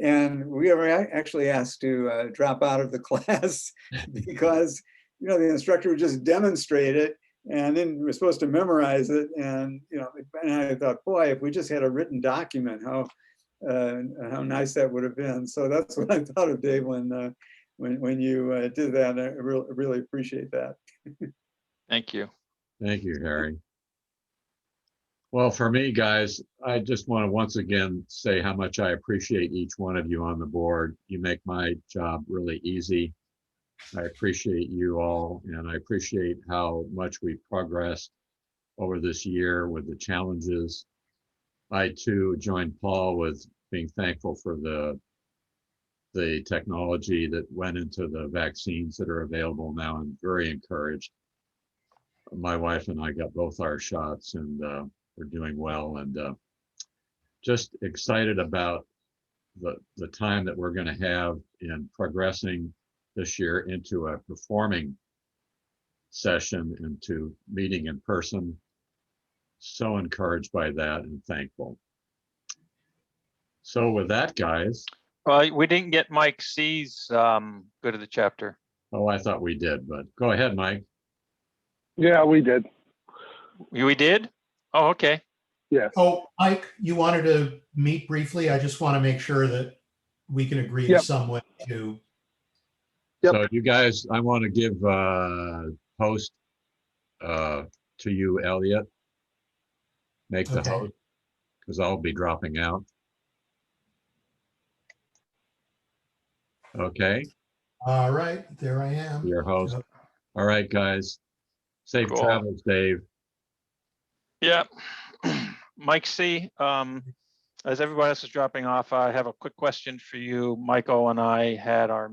And we were actually asked to drop out of the class because, you know, the instructor would just demonstrate it, and then we're supposed to memorize it. And, you know, and I thought, boy, if we just had a written document, how nice that would have been. So that's what I thought of, Dave, when you did that. I really appreciate that. Thank you. Thank you, Harry. Well, for me, guys, I just want to once again say how much I appreciate each one of you on the board. You make my job really easy. I appreciate you all, and I appreciate how much we've progressed over this year with the challenges. I too joined Paul with being thankful for the technology that went into the vaccines that are available now. I'm very encouraged. My wife and I got both our shots, and we're doing well, and just excited about the time that we're going to have in progressing this year into a performing session, into meeting in person. So encouraged by that and thankful. So with that, guys. Well, we didn't get Mike C's good of the chapter. Oh, I thought we did, but go ahead, Mike. Yeah, we did. We did? Oh, okay. Yes. Oh, Mike, you wanted to meet briefly? I just want to make sure that we can agree to Yep. some way to. Yep. So you guys, I want to give host to you, Elliot. Make the Okay. host, because I'll be dropping out. Okay, All right, there I am. your host. All right, guys. Safe Cool. travels, Dave. Yeah. Mike C, As everybody else is dropping off, I have a quick question for you. Michael and I had our